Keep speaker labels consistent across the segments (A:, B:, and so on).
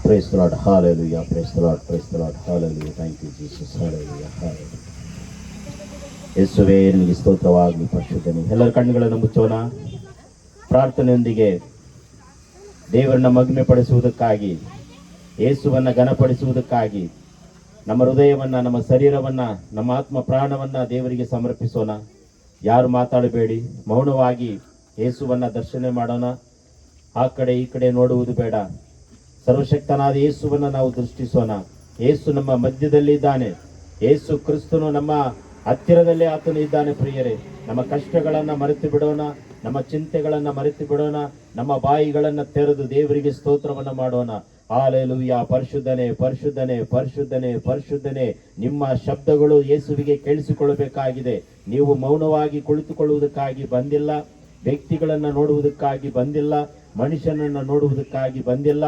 A: Praise the Lord, hallelujah, praise the Lord, hallelujah, thank you Jesus, hallelujah, hallelujah. ಯೇಸುವೇ ನಿನಗೆ ಸ್ತೋತ್ರವಾಗಲಿ ಪರಿಶುದ್ಧನೇ. ಎಲ್ಲರ ಕಣ್ಣುಗಳನ್ನು ಮುಚ್ಚೋಣ. ಪ್ರಾರ್ಥನೆಯೊಂದಿಗೆ ದೇವರನ್ನ ಮಹಿಮೆ ಪಡಿಸುವುದಕ್ಕಾಗಿ, ಯೇಸುವನ್ನ ಘನಪಡಿಸುವುದಕ್ಕಾಗಿ ನಮ್ಮ ಹೃದಯವನ್ನ, ನಮ್ಮ ಶರೀರವನ್ನ, ನಮ್ಮ ಆತ್ಮ ಪ್ರಾಣವನ್ನ ದೇವರಿಗೆ ಸಮರ್ಪಿಸೋಣ. ಯಾರು ಮಾತಾಡಬೇಡಿ, ಮೌನವಾಗಿ ಯೇಸುವನ್ನ ದರ್ಶನ ಮಾಡೋಣ. ಆ ಕಡೆ ಈ ಕಡೆ ನೋಡುವುದು ಬೇಡ. ಸರ್ವಶಕ್ತನಾದ ಯೇಸುವನ್ನ ನಾವು ದೃಷ್ಟಿಸೋಣ. ಯೇಸು ನಮ್ಮ ಮಧ್ಯದಲ್ಲಿದ್ದಾನೆ. ಯೇಸು ಕ್ರಿಸ್ತನು ನಮ್ಮ ಹತ್ತಿರದಲ್ಲೇ ಆತನು ಇದ್ದಾನೆ. ಪ್ರಿಯರೇ, ನಮ್ಮ ಕಷ್ಟಗಳನ್ನ ಮರೆತು ಬಿಡೋಣ, ನಮ್ಮ ಚಿಂತೆಗಳನ್ನ ಮರೆತು ಬಿಡೋಣ, ನಮ್ಮ ಬಾಯಿಗಳನ್ನ ತೆರೆದು ದೇವರಿಗೆ ಸ್ತೋತ್ರವನ್ನ ಮಾಡೋಣ. ಹಾಲೆಲೂಯಾ. ಪರಿಶುದ್ಧನೇ, ಪರಿಶುದ್ಧನೇ, ಪರಿಶುದ್ಧನೇ, ಪರಿಶುದ್ಧನೇ. ನಿಮ್ಮ ಶಬ್ದಗಳು ಯೇಸುವಿಗೆ ಕೇಳಿಸಿಕೊಳ್ಳಬೇಕಾಗಿದೆ. ನೀವು ಮೌನವಾಗಿ ಕುಳಿತುಕೊಳ್ಳುವುದಕ್ಕಾಗಿ ಬಂದಿಲ್ಲ, ವ್ಯಕ್ತಿಗಳನ್ನ ನೋಡುವುದಕ್ಕಾಗಿ ಬಂದಿಲ್ಲ, ಮನುಷ್ಯನನ್ನ ನೋಡುವುದಕ್ಕಾಗಿ ಬಂದಿಲ್ಲ,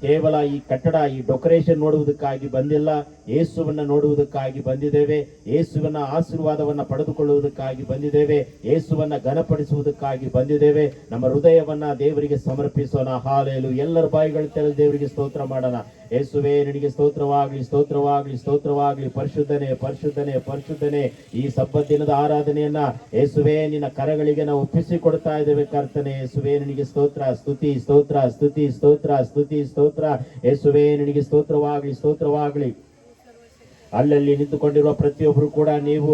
A: ಕೇವಲ ಈ ಕಟ್ಟಡ, ಈ ಡೆಕೋರೇಷನ್ ನೋಡುವುದಕ್ಕಾಗಿ ಬಂದಿಲ್ಲ. ಯೇಸುವನ್ನ ನೋಡುವುದಕ್ಕಾಗಿ ಬಂದಿದ್ದೇವೆ. ಯೇಸುವನ್ನ ಆಶೀರ್ವಾದವನ್ನ ಪಡೆದುಕೊಳ್ಳುವುದಕ್ಕಾಗಿ ಬಂದಿದ್ದೇವೆ. ಯೇಸುವನ್ನ ಘನಪಡಿಸುವುದಕ್ಕಾಗಿ ಬಂದಿದ್ದೇವೆ. ನಮ್ಮ ಹೃದಯವನ್ನ ದೇವರಿಗೆ ಸಮರ್ಪಿಸೋಣ. ಹಾಲೆಲೂಯಾ. ಎಲ್ಲರ ಬಾಯಿಗಳು ತೆರೆದು ದೇವರಿಗೆ ಸ್ತೋತ್ರ ಮಾಡೋಣ. ಯೇಸುವೇ ನಿನಗೆ ಸ್ತೋತ್ರವಾಗ್ಲಿ, ಸ್ತೋತ್ರವಾಗ್ಲಿ, ಸ್ತೋತ್ರವಾಗ್ಲಿ. ಪರಿಶುದ್ಧನೇ, ಪರಿಶುದ್ಧನೇ, ಪರಿಶುದ್ಧನೇ. ಈ ಸಬ್ಬತ್ ದಿನದ ಆರಾಧನೆಯನ್ನ ಯೇಸುವೇ ನಿನ್ನ ಕರಗಳಿಗೆ ನಾವು ಒಪ್ಪಿಸಿಕೊಡ್ತಾ ಇದ್ದೇವೆ ಕರ್ತನೆ. ಯೇಸುವೇ ನಿನಗೆ ಸ್ತೋತ್ರ, ಸ್ತುತಿ, ಸ್ತೋತ್ರ, ಸ್ತುತಿ, ಸ್ತೋತ್ರ, ಸ್ತುತಿ, ಸ್ತೋತ್ರ. ಯೇಸುವೇ ನಿನಗೆ ಸ್ತೋತ್ರವಾಗ್ಲಿ, ಸ್ತೋತ್ರವಾಗ್ಲಿ. ಅಲ್ಲಲ್ಲಿ ನಿಂತುಕೊಂಡಿರುವ ಪ್ರತಿಯೊಬ್ಬರು ಕೂಡ ನೀವು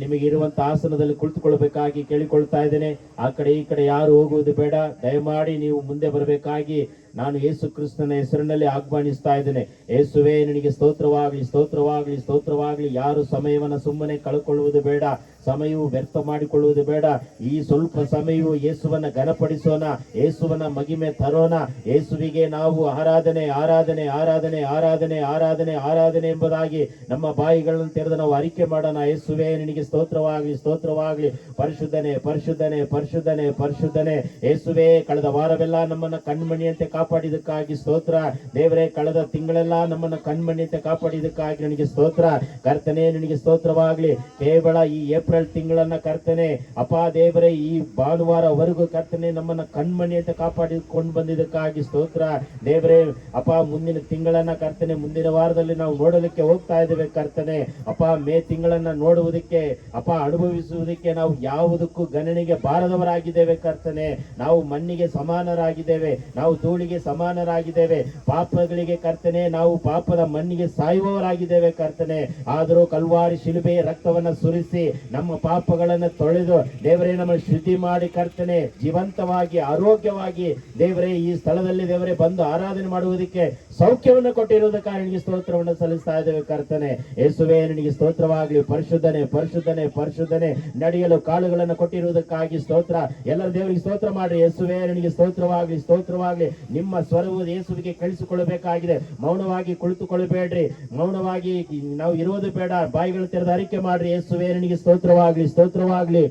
A: ನಿಮಗಿರುವಂತ ಆಸನದಲ್ಲಿ ಕುಳಿತುಕೊಳ್ಬೇಕಾಗಿ ಕೇಳಿಕೊಳ್ತಾ ಇದ್ದೇನೆ. ಆ ಕಡೆ ಈ ಕಡೆ ಯಾರು ಹೋಗುವುದು ಬೇಡ. ದಯಮಾಡಿ ನೀವು ಮುಂದೆ ಬರಬೇಕಾಗಿ ನಾನು ಯೇಸು ಕ್ರಿಸ್ತನ ಹೆಸರಿನಲ್ಲಿ ಆಹ್ವಾನಿಸ್ತಾ ಇದ್ದೇನೆ. ಯೇಸುವೇ ನಿನಗೆ ಸ್ತೋತ್ರವಾಗ್ಲಿ, ಸ್ತೋತ್ರವಾಗ್ಲಿ, ಸ್ತೋತ್ರವಾಗ್ಲಿ. ಯಾರು ಸಮಯವನ್ನ ಸುಮ್ಮನೆ ಕಳ್ಕೊಳ್ಳುವುದು ಬೇಡ, ಸಮಯವು ವ್ಯರ್ಥ ಮಾಡಿಕೊಳ್ಳುವುದು ಬೇಡ. ಈ ಸ್ವಲ್ಪ ಸಮಯವು ಯೇಸುವನ್ನ ಘನಪಡಿಸೋಣ, ಯೇಸುವನ್ನ ಮಹಿಮೆ ತರೋಣ. ಯೇಸುವಿಗೆ ನಾವು ಆರಾಧನೆ, ಆರಾಧನೆ, ಆರಾಧನೆ, ಆರಾಧನೆ, ಆರಾಧನೆ, ಆರಾಧನೆ ಎಂಬುದಾಗಿ ನಮ್ಮ ಬಾಯಿಗಳನ್ನು ತೆರೆದು ನಾವು ಅರಿಕೆ ಮಾಡೋಣ. ಯೇಸುವೇ ನಿನಗೆ ಸ್ತೋತ್ರವಾಗ್ಲಿ, ಸ್ತೋತ್ರವಾಗ್ಲಿ. ಪರಿಶುದ್ಧನೆ, ಪರಿಶುದ್ಧನೆ, ಪರಿಶುದ್ಧನೆ, ಪರಿಶುದ್ಧನೆ. ಯೇಸುವೇ ಕಳೆದ ವಾರವೆಲ್ಲ ನಮ್ಮನ್ನ ಕಣ್ಮಣಿಯಂತೆ ಕಾಪಾಡಿದಕ್ಕಾಗಿ ಸ್ತೋತ್ರ. ದೇವರೇ ಕಳೆದ ತಿಂಗಳೆಲ್ಲ ನಮ್ಮನ್ನ ಕಣ್ಮಣಿಯಂತೆ ಕಾಪಾಡಿದಕ್ಕಾಗಿ ನನಗೆ ಸ್ತೋತ್ರ. ಕರ್ತನೆ ನಿನಗೆ ಸ್ತೋತ್ರವಾಗ್ಲಿ. ಕೇವಲ ಈ ಏಪ್ರಿಲ್ ತಿಂಗಳನ್ನ ಕರ್ತನೆ ಅಪಾ ದೇವರೇ ಈ ಭಾನುವಾರವರೆಗೂ ಕರ್ತನೆ ನಮ್ಮನ್ನ ಕಣ್ಮಣಿಯಂತೆ ಕಾಪಾಡಿಕೊಂಡು ಬಂದಿದ್ದಕ್ಕಾಗಿ ಸ್ತೋತ್ರ. ದೇವರೇ ಅಪಾ ಮುಂದಿನ ತಿಂಗಳನ್ನ ಕರ್ತನೆ ಮುಂದಿನ ವಾರದಲ್ಲಿ ನಾವು ನೋಡಲಿಕ್ಕೆ ಹೋಗ್ತಾ ಇದ್ದೇವೆ ಕರ್ತನೆ. ಅಪಾ ಮೇ ತಿಂಗಳನ್ನ ನೋಡುವುದಕ್ಕೆ ಅಪಾ ಅನುಭವಿಸುವುದಕ್ಕೆ ನಾವು ಯಾವುದಕ್ಕೂ ಗಣನೆಗೆ ಬಾರದವರಾಗಿದ್ದೇವೆ ಕರ್ತನೆ. ನಾವು ಮಣ್ಣಿಗೆ ಸಮಾನರಾಗಿದ್ದೇವೆ, ನಾವು ಧೂಳಿಗೆ ಸಮಾನರಾಗಿದ್ದೇವೆ. ಪಾಪಗಳಿಗೆ ಕರ್ತನೆ ನಾವು ಪಾಪದ ಮಣ್ಣಿಗೆ ಸಾಯುವವರಾಗಿದ್ದೇವೆ ಕರ್ತನೆ. ಆದರೂ ಕಲ್ವಾರಿ ಶಿಲುಬೆಯ ರಕ್ತವನ್ನ ಸುರಿಸಿ ನಮ್ಮ ಪಾಪಗಳನ್ನು ತೊಳೆದು ದೇವರೇ ನಮ್ಮ ಶುದ್ಧಿ ಮಾಡಿ ಕರ್ತನೆ ಜೀವಂತವಾಗಿ ಆರೋಗ್ಯವಾಗಿ ದೇವರೇ ಈ ಸ್ಥಳದಲ್ಲಿ ದೇವರೇ ಬಂದು ಆರಾಧನೆ ಮಾಡುವುದಕ್ಕೆ ಸೌಖ್ಯವನ್ನು ಕೊಟ್ಟಿರುವುದಕ್ಕಾಗಿ ನಿನಗೆ ಸ್ತೋತ್ರವನ್ನು ಸಲ್ಲಿಸ್ತಾ ಇದ್ದೇವೆ ಕರ್ತನೆ. ಯೇಸುವೇ ನಿನಗೆ ಸ್ತೋತ್ರವಾಗ್ಲಿ. ಪರಿಶುದ್ಧನೆ, ಪರಿಶುದ್ಧನೆ, ಪರಿಶುದ್ಧನೆ. ನಡೆಯಲು ಕಾಲುಗಳನ್ನು ಕೊಟ್ಟಿರುವುದಕ್ಕಾಗಿ ಸ್ತೋತ್ರ. ಎಲ್ಲರ ದೇವರಿಗೆ ಸ್ತೋತ್ರ ಮಾಡ್ರಿ. ಯೇಸುವೇ ನಿನಗೆ ಸ್ತೋತ್ರವಾಗ್ಲಿ, ಸ್ತೋತ್ರವಾಗ್ಲಿ. ನಿಮ್ಮ ಸ್ವರವು ಯೇಸುವಿಗೆ ಕೇಳಿಸಿಕೊಳ್ಳಬೇಕಾಗಿದೆ. ಮೌನವಾಗಿ ಕುಳಿತುಕೊಳ್ಳಬೇಡ್ರಿ, ಮೌನವಾಗಿ ನಾವು ಇರುವುದು ಬೇಡ. ಬಾಯಿಗಳು ತೆರೆದು ಅರಿಕೆ ಮಾಡ್ರಿ. ಯೇಸುವೇ ನಿನಗೆ ಸ್ತೋತ್ರವಾಗ್ಲಿ, ಸ್ತೋತ್ರವಾಗ್ಲಿ.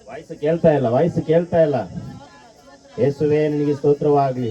A: ವಾಯ್ಸ್ ಕೇಳ್ತಾ ಇಲ್ಲ, ವಾಯ್ಸ್ ಕೇಳ್ತಾ ಇಲ್ಲ. ಯೇಸುವೇ ನಿನಗೆ ಸ್ತೋತ್ರವಾಗ್ಲಿ,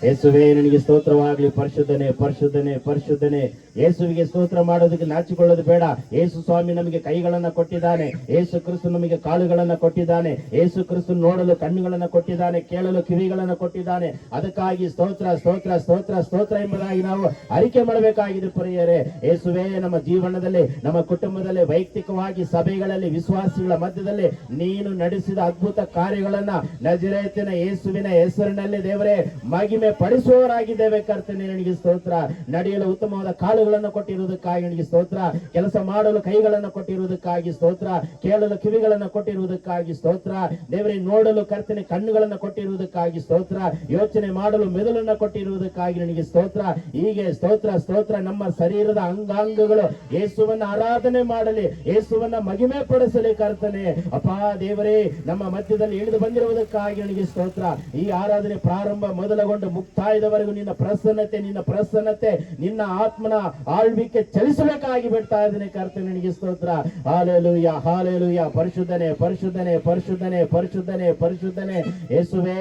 A: ಯೇಸುವೇ ನಿನಗೆ ಸ್ತೋತ್ರವಾಗ್ಲಿ. ಪರಿಶುದ್ಧನೆ, ಪರಿಶುದ್ಧನೆ, ಪರಿಶುದ್ಧನೆ. ಯೇಸುವಿಗೆ ಸ್ತೋತ್ರ ಮಾಡೋದಕ್ಕೆ ನಾಚಿಕೊಳ್ಳೋದು ಬೇಡ. ಯೇಸು ಸ್ವಾಮಿ ನಮಗೆ ಕೈಗಳನ್ನ ಕೊಟ್ಟಿದ್ದಾನೆ, ಯೇಸು ಕ್ರಿಸ್ತು ನಮಗೆ ಕಾಲುಗಳನ್ನ ಕೊಟ್ಟಿದ್ದಾನೆ, ಯೇಸು ಕ್ರಿಸ್ತು ನೋಡಲು ಕಣ್ಣುಗಳನ್ನ ಕೊಟ್ಟಿದ್ದಾನೆ, ಕೇಳಲು ಕಿವಿಗಳನ್ನ ಕೊಟ್ಟಿದ್ದಾನೆ. ಅದಕ್ಕಾಗಿ ಸ್ತೋತ್ರ, ಸ್ತೋತ್ರ, ಸ್ತೋತ್ರ, ಸ್ತೋತ್ರ ಎಂಬುದಾಗಿ ನಾವು ಅರಿಕೆ ಮಾಡಬೇಕಾಗಿದೆ ಪ್ರಿಯರೇ. ಯೇಸುವೇ ನಮ್ಮ ಜೀವನದಲ್ಲಿ, ನಮ್ಮ ಕುಟುಂಬದಲ್ಲಿ, ವೈಯಕ್ತಿಕವಾಗಿ ಸಭೆಗಳಲ್ಲಿ, ವಿಶ್ವಾಸಿಗಳ ಮಧ್ಯದಲ್ಲಿ ನೀನು ನಡೆಸಿದ ಅದ್ಭುತ ಕಾರ್ಯಗಳನ್ನ ನಜರೇತಿನ ಯೇಸುವಿನ ಹೆಸರಿನಲ್ಲಿ ದೇವರೇ ಮಹಿಮೆ ಪಡಿಸುವವರಾಗಿದ್ದೇವೆ ಕರ್ತನೆ. ನಿನಗೆ ಸ್ತೋತ್ರ. ನಡೆಯಲು ಉತ್ತಮವಾದ ಕಾಲು ಕಾಲುಗಳನ್ನು ಕೊಟ್ಟಿರುವುದಕ್ಕಾಗಿ ನಿನಗೆ ಸ್ತೋತ್ರ. ಕೆಲಸ ಮಾಡಲು ಕೈಗಳನ್ನು ಕೊಟ್ಟಿರುವುದಕ್ಕಾಗಿ ಸ್ತೋತ್ರ. ಕೇಳಲು ಕಿವಿಗಳನ್ನು ಕೊಟ್ಟಿರುವುದಕ್ಕಾಗಿ ಸ್ತೋತ್ರ. ದೇವರೇ, ನೋಡಲು ಕರ್ತನೆ ಕಣ್ಣುಗಳನ್ನು ಕೊಟ್ಟಿರುವುದಕ್ಕಾಗಿ ಸ್ತೋತ್ರ. ಯೋಚನೆ ಮಾಡಲು ಮೆದುಳನ್ನು ಕೊಟ್ಟಿರುವುದಕ್ಕಾಗಿ ನಿನಗೆ ಸ್ತೋತ್ರ. ಹೀಗೆ ಸ್ತೋತ್ರ ಸ್ತೋತ್ರ. ನಮ್ಮ ಶರೀರದ ಅಂಗಾಂಗಗಳು ಯೇಸುವನ್ನ ಆರಾಧನೆ ಮಾಡಲಿ, ಯೇಸುವನ್ನ ಮಹಿಮೆ ಪಡಿಸಲಿ ಕರ್ತನೆ. ಅಪ್ಪ ದೇವರೇ, ನಮ್ಮ ಮಧ್ಯದಲ್ಲಿ ಇಳಿದು ಬಂದಿರುವುದಕ್ಕಾಗಿ ನಿನಗೆ ಸ್ತೋತ್ರ. ಈ ಆರಾಧನೆ ಪ್ರಾರಂಭ ಮೊದಲುಗೊಂಡು ಮುಕ್ತಾಯದವರೆಗೂ ನಿನ್ನ ಪ್ರಸನ್ನತೆ ನಿನ್ನ ಆತ್ಮನ ಆಳ್ವಿಕೆ ಚಲಿಸಬೇಕಾಗಿ ಬಿಡ್ತಾ ಇದ್ದೇನೆ ಕರ್ತನೆ. ನಿನಗೆ ಸ್ತೋತ್ರ. Hallelujah, hallelujah. ಪರಿಶುದ್ಧನೆ, ಪರಿಶುದ್ಧನೆ, ಪರಿಶುದ್ಧನೆ, ಪರಿಶುದ್ಧನೆ, ಪರಿಶುದ್ಧನೆ. ಯೇಸುವೇ,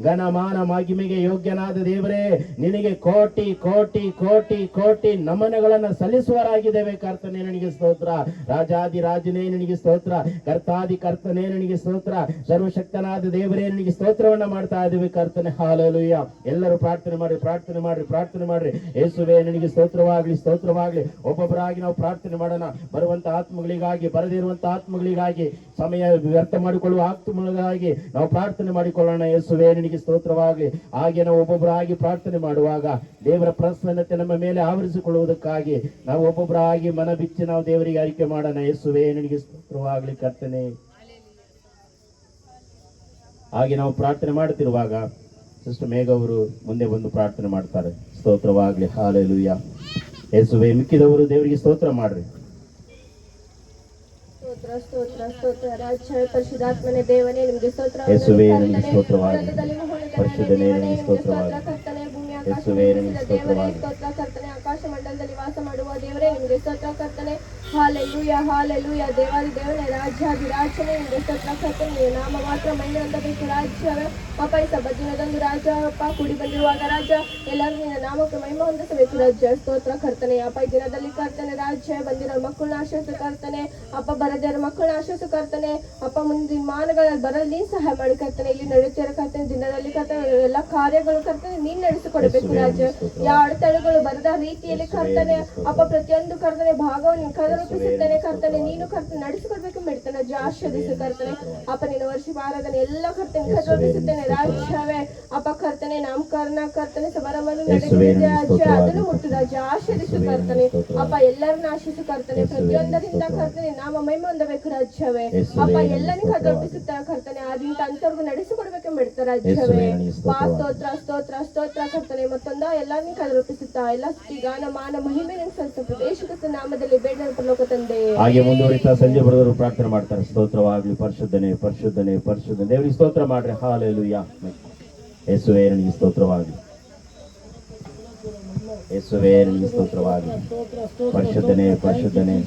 A: ಘನಮಾನ ಮಹಿಮೆಗೆ ಯೋಗ್ಯನಾದ ದೇವರೇ, ನಿನಗೆ ಕೋಟಿ ಕೋಟಿ ಕೋಟಿ ಕೋಟಿ ನಮನಗಳನ್ನು ಸಲ್ಲಿಸುವರಾಗಿದ್ದೇವೆ ಕರ್ತನೆ. ನಿನಗೆ ಸ್ತೋತ್ರ. ರಾಜಾದಿ ರಾಜನೇ ನಿನಗೆ ಸ್ತೋತ್ರ. ಕರ್ತಾದಿ ಕರ್ತನೇ ನಿನಗೆ ಸ್ತೋತ್ರ. ಸರ್ವಶಕ್ತನಾದ ದೇವರೇ ನಿನಗೆ ಸ್ತೋತ್ರವನ್ನ ಮಾಡ್ತಾ ಇದ್ದೇವೆ ಕರ್ತನೆ. ಹಾಲೆಲೂಯ. ಎಲ್ಲರೂ ಪ್ರಾರ್ಥನೆ ಮಾಡ್ರಿ, ಪ್ರಾರ್ಥನೆ ಮಾಡ್ರಿ, ಪ್ರಾರ್ಥನೆ ಮಾಡ್ರಿ. ಯೇಸುವೇ, ನಿನಗೆ ಸ್ತೋತ್ರವಾಗ್ಲಿ, ಸ್ತೋತ್ರವಾಗ್ಲಿ. ಒಬ್ಬೊಬ್ಬರಾಗಿ ನಾವು ಪ್ರಾರ್ಥನೆ ಮಾಡೋಣ. ಬರುವಂತ ಆತ್ಮಗಳಿಗಾಗಿ, ಬರದಿರುವಂತ ಆತ್ಮಗಳಿಗಾಗಿ, ಸಮಯ ವ್ಯರ್ಥ ಮಾಡಿಕೊಳ್ಳುವ ಆತ್ಮಗಳಿಗಾಗಿ ನಾವು ಪ್ರಾರ್ಥನೆ ಮಾಡಿಕೊಳ್ಳೋಣ. ಯೇಸುವೇ, ನಿನಗೆ ಸ್ತೋತ್ರವಾಗ್ಲಿ. ಹಾಗೆ ನಾವು ಒಬ್ಬೊಬ್ಬರಾಗಿ ಪ್ರಾರ್ಥನೆ ಮಾಡುವಾಗ ದೇವರ ಪ್ರಸನ್ನತೆ ನಮ್ಮ ಮೇಲೆ ಆವರಿಸಿಕೊಳ್ಳುವುದಕ್ಕಾಗಿ ನಾವು ಒಬ್ಬೊಬ್ಬರಾಗಿ ಮನ ಬಿಚ್ಚಿ ನಾವು ದೇವರಿಗೆ ಅರಿಕೆ ಮಾಡೋಣ. ಯೇಸುವೇ, ನಿನಗೆ ಸ್ತೋತ್ರವಾಗ್ಲಿ ಕರ್ತನೆ. ಹಾಗೆ ನಾವು ಪ್ರಾರ್ಥನೆ ಮಾಡುತ್ತಿರುವಾಗ ಸಿಸ್ಟರ್ ಮೇಘ ಅವರು ಮುಂದೆ ಬಂದು ಪ್ರಾರ್ಥನೆ ಮಾಡ್ತಾರೆ. ಸ್ತೋತ್ರವಾಗ್ಲಿ. ಹಾಲೆಲೂಯ. ಯೇಸುವೇ, ಮಿಕ್ಕಿದವರು ದೇವರಿಗೆ ಸ್ತೋತ್ರ ಮಾಡ್ರಿ.
B: ಸ್ತೋತ್ರ ಸ್ತೋತ್ರ ರಾಜ ಪರಿಶುದ್ಧಾತ್ಮನೇ ದೇವನೇ ನಿಮಗೆ ಸ್ತೋತ್ರ.
A: ಯೇಸುವೇ, ನಿನಗೆ ಸ್ತೋತ್ರವಾಗಲಿ. ಪರಿಶುದ್ಧನೇ, ನಿನಗೆ ಸ್ತೋತ್ರವಾಗಲಿ. ಯೇಸುವೇ, ನಿನಗೆ ಸ್ತೋತ್ರವಾಗಲಿ.
B: ಸ್ತೋತ್ರ ಕರ್ತನೆ. ಆಕಾಶ ಮಂಡಲದಲ್ಲಿ ವಾಸ ಮಾಡುವ ದೇವರೇ ನಿಮಗೆ ಸ್ತೋತ್ರ ಕರ್ತನೆ. Hallelujah, hallelujah. ದೇವಾದಿ ದೇವನೇ, ರಾಜ್ಯಾದಿ ರಾಜನೇ ನಿಮಗೆ ಸ್ತೋತ್ರ ಕರ್ತನೆ. ನೀವು ನಾಮ ಮಾತ್ರ ಮಹಿಮೆ ಹೊಂದಬೇಕು ರಾಜ್ಯವೇ. ಅಪ್ಪ, ಈ ಸಬ್ಬದಿನದೊಂದು ರಾಜ ಅಪ್ಪ ಕೂಡಿ ಬಂದಿರುವಾಗ ರಾಜ ಎಲ್ಲರೂ ನಿನ್ನ ನಾಮಕ್ಕೆ ಮಹಿಮೆ ಹೊಂದಿಸಬೇಕು ರಾಜ್ಯ. ಸ್ತೋತ್ರ ಕರ್ತನೆ. ಅಪ್ಪ, ಈ ದಿನದಲ್ಲಿ ಕರ್ತನೆ ರಾಜ್ಯ ಬಂದಿರೋ ಮಕ್ಕಳನ್ನ ಆಶ್ರಯಿಸು ಕರ್ತನೆ. ಅಪ್ಪ, ಬರದಿರೋ ಮಕ್ಕಳನ್ನ ಆಶ್ರಯಿಸು ಕರ್ತನೆ. ಅಪ್ಪ, ಮುಂದಿನ ಮಾನಗಳಲ್ಲಿ ಬರಲು ನೀನ್ ಸಹಾಯ ಮಾಡಿ ಕರ್ತನೆ. ಇಲ್ಲಿ ನಡೆಯುತ್ತಿರೋ ಕರ್ತನೆ ದಿನದಲ್ಲಿ ಕರ್ತನೆ ಎಲ್ಲ ಕಾರ್ಯಗಳು ಕರ್ತನೆ ನೀನ್ ನಡೆಸಿಕೊಡಬೇಕು ರಾಜ್ಯ. ಯಾವ ಅಡೆತಡೆಗಳು ಬರದ ರೀತಿಯಲ್ಲಿ ಕರ್ತನೆ ಅಪ್ಪ ಪ್ರತಿಯೊಂದು ಕರ್ತನೆ ಭಾಗವನ್ನು ಕದರೂಪಿಸುತ್ತೇನೆ ಕರ್ತನೆ. ನೀನು ಕರ್ತನೆ ನಡೆಸಿಕೊಡ್ಬೇಕು ಬಿಡ್ತಾನೆ ರಾಜ್ಯ. ಆಶೀರ್ವದಿಸು ಕರ್ತನೆ. ಅಪ್ಪ, ನಿನ್ನ ವರ್ಷ ಆರಾಧನೆ ಎಲ್ಲ ಕರ್ತನೆ ಕದರೂಪಿಸುತ್ತೇನೆ ರಾಜ್ಯವೇ. ಅಪ್ಪ ಕರ್ತನೆ, ನಾಮಕರಣ ಕರ್ತನೆ ಸಮಾರಂಭವನ್ನು ನಡೆಸಿದೆ ರಾಜ್ಯ. ಅದನ್ನು ಮುಟ್ಟು ರಾಜ್ಯ. ಆಶೀರ್ವದಿಸು ಕರ್ತನೆ. ಅಪ್ಪ, ಎಲ್ಲರನ್ನ ಆಶೀರ್ವಿಸು ಕರ್ತನೆ. ಪ್ರತಿಯೊಂದರಿಂದ ಕರ್ತನೆ ನಾಮ ಮಹಿಮೆ ಹೊಂದಬೇಕು ರಾಜ್ಯವೇ. ಅಪ್ಪ, ಎಲ್ಲರಿಗೂ ಕದರೂಪಿಸುತ್ತ ಕರ್ತನೆ. ಆದಿಂದ ಅಂತವ್ರಿಗೂ ನಡೆಸಿಕೊಡ್ಬೇಕು ಬಿಡ್ತಾ ರಾಜ್ಯವೇ. ಸ್ತೋತ್ರ ಸ್ತೋತ್ರ ಸ್ತೋತ್ರ ಕರ್ತನೆ. ಮತ್ತೊಂದ ಎಲ್ಲರನ್ನೂ ಕದರೂಪಿಸುತ್ತಾ ಎಲ್ಲ ಸ್ತುತಿ ಗಾನ ಮಾನ ಮಹಿಮೆ ಸಲ್ಲಿಸಬೇಕು ಯೇಸು ಕ್ರಿಸ್ತನ ನಾಮದಲ್ಲಿ ಬೇಡ ಪರಲೋಕ ತಂದೆ.
A: ಹಾಗೆ ಮುಂದುವರಿತಾ ಸಂಜೆ ಬರೆದವರು ಪ್ರಾರ್ಥನೆ ಮಾಡ್ತಾರೆ. ಸ್ತೋತ್ರವಾಗಲಿ. ಪರಿಶುದ್ಧನೇ, ಪರಿಶುದ್ಧನೇ, ಪರಿಶುದ್ಧನೇ. ದೇವರಿಗೆ ಸ್ತೋತ್ರ ಮಾಡ್ರಿ. ಹಾಲೆಲೂಯ. ಯೇಸುವೇ, ನಿನಗೆ ಸ್ತೋತ್ರವಾಗಲಿ. ಯೇಸುವೇ, ನಿನಗೆ ಸ್ತೋತ್ರವಾಗಲಿ. ಪರಿಶುದ್ಧನೇ, ಪರಿಶುದ್ಧನೇ.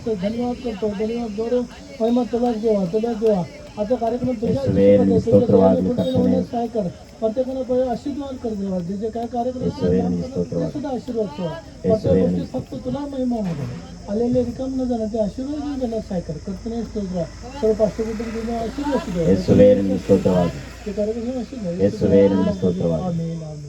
C: आता कार्यक्रम
A: यीशुवे, निनगे स्तोत्रवागली कರ್ತने.
C: सहाय कर. प्रत्येकाला आशीर्वाद कर देवा. जे काय कार्यक्रम
A: यीशुवे, निनगे स्तोत्रवागली.
C: सुद्धा आशीर्वाद ठेवा.
A: यीशुवे,
C: प्रत्येक फक्त तुला महिमा मध्ये आलेले रिकाम न जाणार ते आशीर्वाद घेऊन गेला सहाय कर. कರ್ತने स्तोत्र. सर्व पाठ्यपुस्तक आशीर्वाद दे.
A: यीशुवे, निनगे स्तोत्रवागली.
C: ते कार्यक्रम आशीर्वाद.
A: यीशुवे, निनगे स्तोत्रवागली.
C: आमेन आमेन.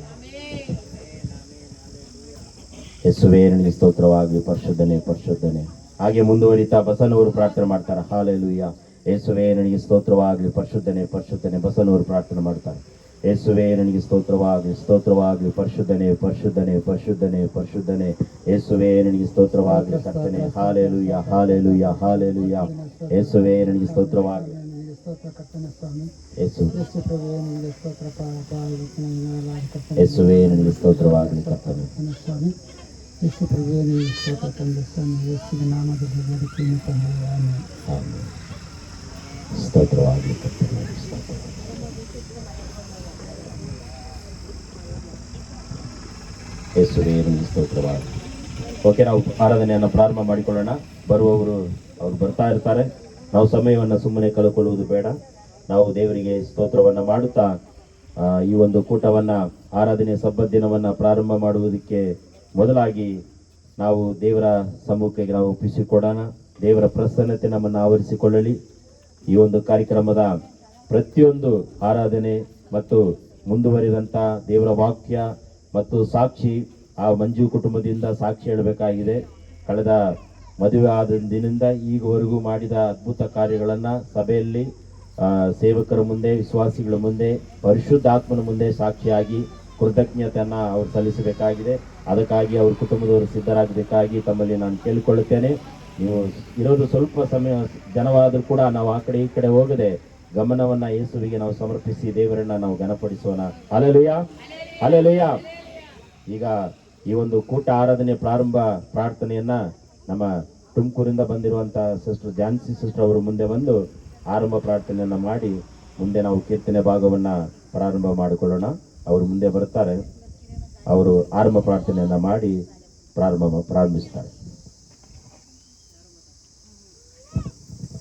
A: ಯೇಸುವೇ, ನಿನಗೆ ಸ್ತೋತ್ರವಾಗಲಿ. ಪರಿಶುದ್ಧನೇ, ಪರಿಶುದ್ಧನೇ. ಹಾಗೆ ಮುಂದುವರಿತಾ ಬಸನವರು ಪ್ರಾರ್ಥನೆ ಮಾಡ್ತಾರೆ. ಹಾಲೆಲೂಯ. ಯೇಸುವೇ, ನಿನಗೆ ಸ್ತೋತ್ರವಾಗಲಿ. ಪರಿಶುದ್ಧನೇ, ಪರಿಶುದ್ಧನೇ. ಬಸನವರು ಪ್ರಾರ್ಥನೆ ಮಾಡ್ತಾರೆ. ಯೇಸುವೇ, ನಿನಗೆ ಸ್ತೋತ್ರವಾಗಲಿ, ಸ್ತೋತ್ರವಾಗಲಿ. ಪರಿಶುದ್ಧನೇ, ಪರಿಶುದ್ಧನೇ, ಪರಿಶುದ್ಧನೇ, ಪರಿಶುದ್ಧನೇ. ಯೇಸುವೇ, ನಿನಗೆ ಸ್ತೋತ್ರವಾಗಲಿ ಕರ್ತನೆ. Hallelujah, hallelujah, hallelujah. ಯೇಸುವೇ, ನಿನಗೆ ಸ್ತೋತ್ರವಾಗಲಿ. ಯೇಸುವೇ, ನಿನಗೆ ಸ್ತೋತ್ರವಾಗಲಿ ಕರ್ತನೆ.
C: ಯೇಸು ಪ್ರಭುವೇ ಸ್ತೋತ್ರ ತಂದೆ ಸ್ವಾಮಿ. ಯೇಸುವಿನ ನಾಮದಲ್ಲಿ ಬೇಡಿಕೆಯನ್ನು ತಂದೆ. ಆಮೆನ್.
A: ಸ್ತೋತ್ರವಾಗಲಿ ಕರ್ತನೆ. ಯೇಸುವೇ, ನಿನಗೆ ಸ್ತೋತ್ರವಾಗಲಿ. ಓಕೆ, ನಾವು ಆರಾಧನೆಯನ್ನು ಪ್ರಾರಂಭ ಮಾಡಿಕೊಳ್ಳೋಣ. ಬರುವವರು ಅವರು ಬರ್ತಾ ಇರ್ತಾರೆ. ನಾವು ಸಮಯವನ್ನು ಸುಮ್ಮನೆ ಕಳ್ಕೊಳ್ಳುವುದು ಬೇಡ. ನಾವು ದೇವರಿಗೆ ಸ್ತೋತ್ರವನ್ನು ಮಾಡುತ್ತಾ ಈ ಒಂದು ಕೂಟವನ್ನು, ಆರಾಧನೆ ಸಬ್ಬತ್ ದಿನವನ್ನು ಪ್ರಾರಂಭ ಮಾಡುವುದಕ್ಕೆ ಮೊದಲಾಗಿ ನಾವು ದೇವರ ಸಮ್ಮುಖಕ್ಕೆ ನಾವು ಒಪ್ಪಿಸಿಕೊಡೋಣ. ದೇವರ ಪ್ರಸನ್ನತೆ ನಮ್ಮನ್ನು ಆವರಿಸಿಕೊಳ್ಳಲಿ. ಈ ಒಂದು ಕಾರ್ಯಕ್ರಮದ ಪ್ರತಿಯೊಂದು ಆರಾಧನೆ ಮತ್ತು ಮುಂದುವರಿದಂಥ ದೇವರ ವಾಕ್ಯ ಮತ್ತು ಸಾಕ್ಷಿ, ಆ ಮಂಜು ಕುಟುಂಬದಿಂದ ಸಾಕ್ಷಿ ಹೇಳಬೇಕಾಗಿದೆ. ಕಳೆದ ಮದುವೆ ಆದ ದಿನದಿಂದ ಈವರೆಗೂ ಮಾಡಿದ ಅದ್ಭುತ ಕಾರ್ಯಗಳನ್ನು ಸಭೆಯಲ್ಲಿ ಸೇವಕರ ಮುಂದೆ, ವಿಶ್ವಾಸಿಗಳ ಮುಂದೆ, ಪರಿಶುದ್ಧಾತ್ಮನ ಮುಂದೆ ಸಾಕ್ಷಿಯಾಗಿ ಕೃತಜ್ಞತೆಯನ್ನು ಅವರು ಸಲ್ಲಿಸಬೇಕಾಗಿದೆ. ಅದಕ್ಕಾಗಿ ಅವ್ರ ಕುಟುಂಬದವರು ಸಿದ್ಧರಾಗಬೇಕಾಗಿ ತಮ್ಮಲ್ಲಿ ನಾನು ಕೇಳಿಕೊಳ್ಳುತ್ತೇನೆ. ನೀವು ಇರೋದು ಸ್ವಲ್ಪ ಸಮಯ ಜನವಾದರೂ ಕೂಡ ನಾವು ಆ ಕಡೆ ಈ ಕಡೆ ಹೋಗದೆ ಗಮನವನ್ನ ಯೇಸುವಿಗೆ ನಾವು ಸಮರ್ಪಿಸಿ ದೇವರನ್ನ ನಾವು ಘನಪಡಿಸೋಣ. Hallelujah, hallelujah. ಈಗ ಈ ಒಂದು ಕೂಟ ಆರಾಧನೆ ಪ್ರಾರಂಭ ಪ್ರಾರ್ಥನೆಯನ್ನ ನಮ್ಮ ತುಮಕೂರಿಂದ ಬಂದಿರುವಂತ ಸಿಸ್ಟರ್ ಜಾನ್ಸಿ ಸಿಸ್ಟರ್ ಅವರು ಮುಂದೆ ಬಂದು ಆರಂಭ ಪ್ರಾರ್ಥನೆಯನ್ನ ಮಾಡಿ ಮುಂದೆ ನಾವು ಕೀರ್ತನೆ ಭಾಗವನ್ನ ಪ್ರಾರಂಭ ಮಾಡಿಕೊಳ್ಳೋಣ. ಅವರು ಮುಂದೆ ಬರ್ತಾರೆ, ಅವರು ಆರಂಭ ಪ್ರಾರ್ಥನೆಯನ್ನ ಮಾಡಿ ಪ್ರಾರಂಭಿಸ್ತಾರೆ.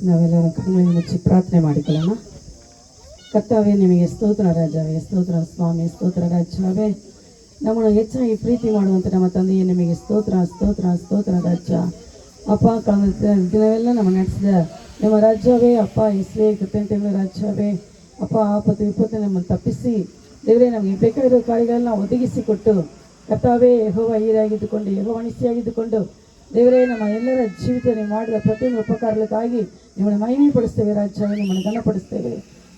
D: ನಾವೆಲ್ಲರೂ ಕಣ್ಣನ್ನು ಮುಚ್ಚಿ ಪ್ರಾರ್ಥನೆ ಮಾಡಿಕೊಳ್ಳೋಣ. ಕರ್ತಾವೇ, ನಿಮಗೆ ಸ್ತೋತ್ರ ರಾಜವೇ, ಸ್ತೋತ್ರ ಸ್ವಾಮಿ, ಸ್ತೋತ್ರ ರಾಜವೇ. ನಮ್ಮನ್ನು ಹೆಚ್ಚಾಗಿ ಪ್ರೀತಿ ಮಾಡುವಂಥ ನಮ್ಮ ತಂದೆಯೇ ನಿಮಗೆ ಸ್ತೋತ್ರ ಸ್ತೋತ್ರ ಸ್ತೋತ್ರ ರಾಜ್ಯ. ಅಪ್ಪ, ಕಳೆದ ದಿನವೆಲ್ಲ ನಮ್ಮ ನಡೆಸಿದ ನಿಮ್ಮ ರಾಜ್ಯವೇ ಅಪ್ಪ, ಇಸ್ರೇ ಕೃತಜ್ಞತೆಗಳ ರಾಜ್ಯವೇ ಅಪ್ಪ, ಆಪತ್ತು ವಿಪತ್ತು ನಮ್ಮನ್ನು ತಪ್ಪಿಸಿ ದೇವರೇ ನಮಗೆ ಬೇಕಾಗಿರೋ ಕಾರ್ಯಗಳನ್ನ ಒದಗಿಸಿಕೊಟ್ಟು ಕರ್ತಾವೇ, ಯೆಹೋವ ಹೀರಾಗಿದ್ದುಕೊಂಡು ಯೆಹೋವ ನಿಸ್ಸಿಯಾಗಿದ್ದುಕೊಂಡು ದೇವರೇ ನಮ್ಮ ಎಲ್ಲರ ಜೀವಿತ ನೀವು ಮಾಡಿದ ಪ್ರತಿಯೊಂದು ಉಪಕಾರಕ್ಕಾಗಿ ನಿಮ್ಮನ್ನು ಮಹಿಮೆ ಪಡಿಸ್ತೇವೆ ರಾಜ್ಯವೇ, ನಿಮ್ಮನ್ನು ಘನಪಡಿಸ್ತೇವೆ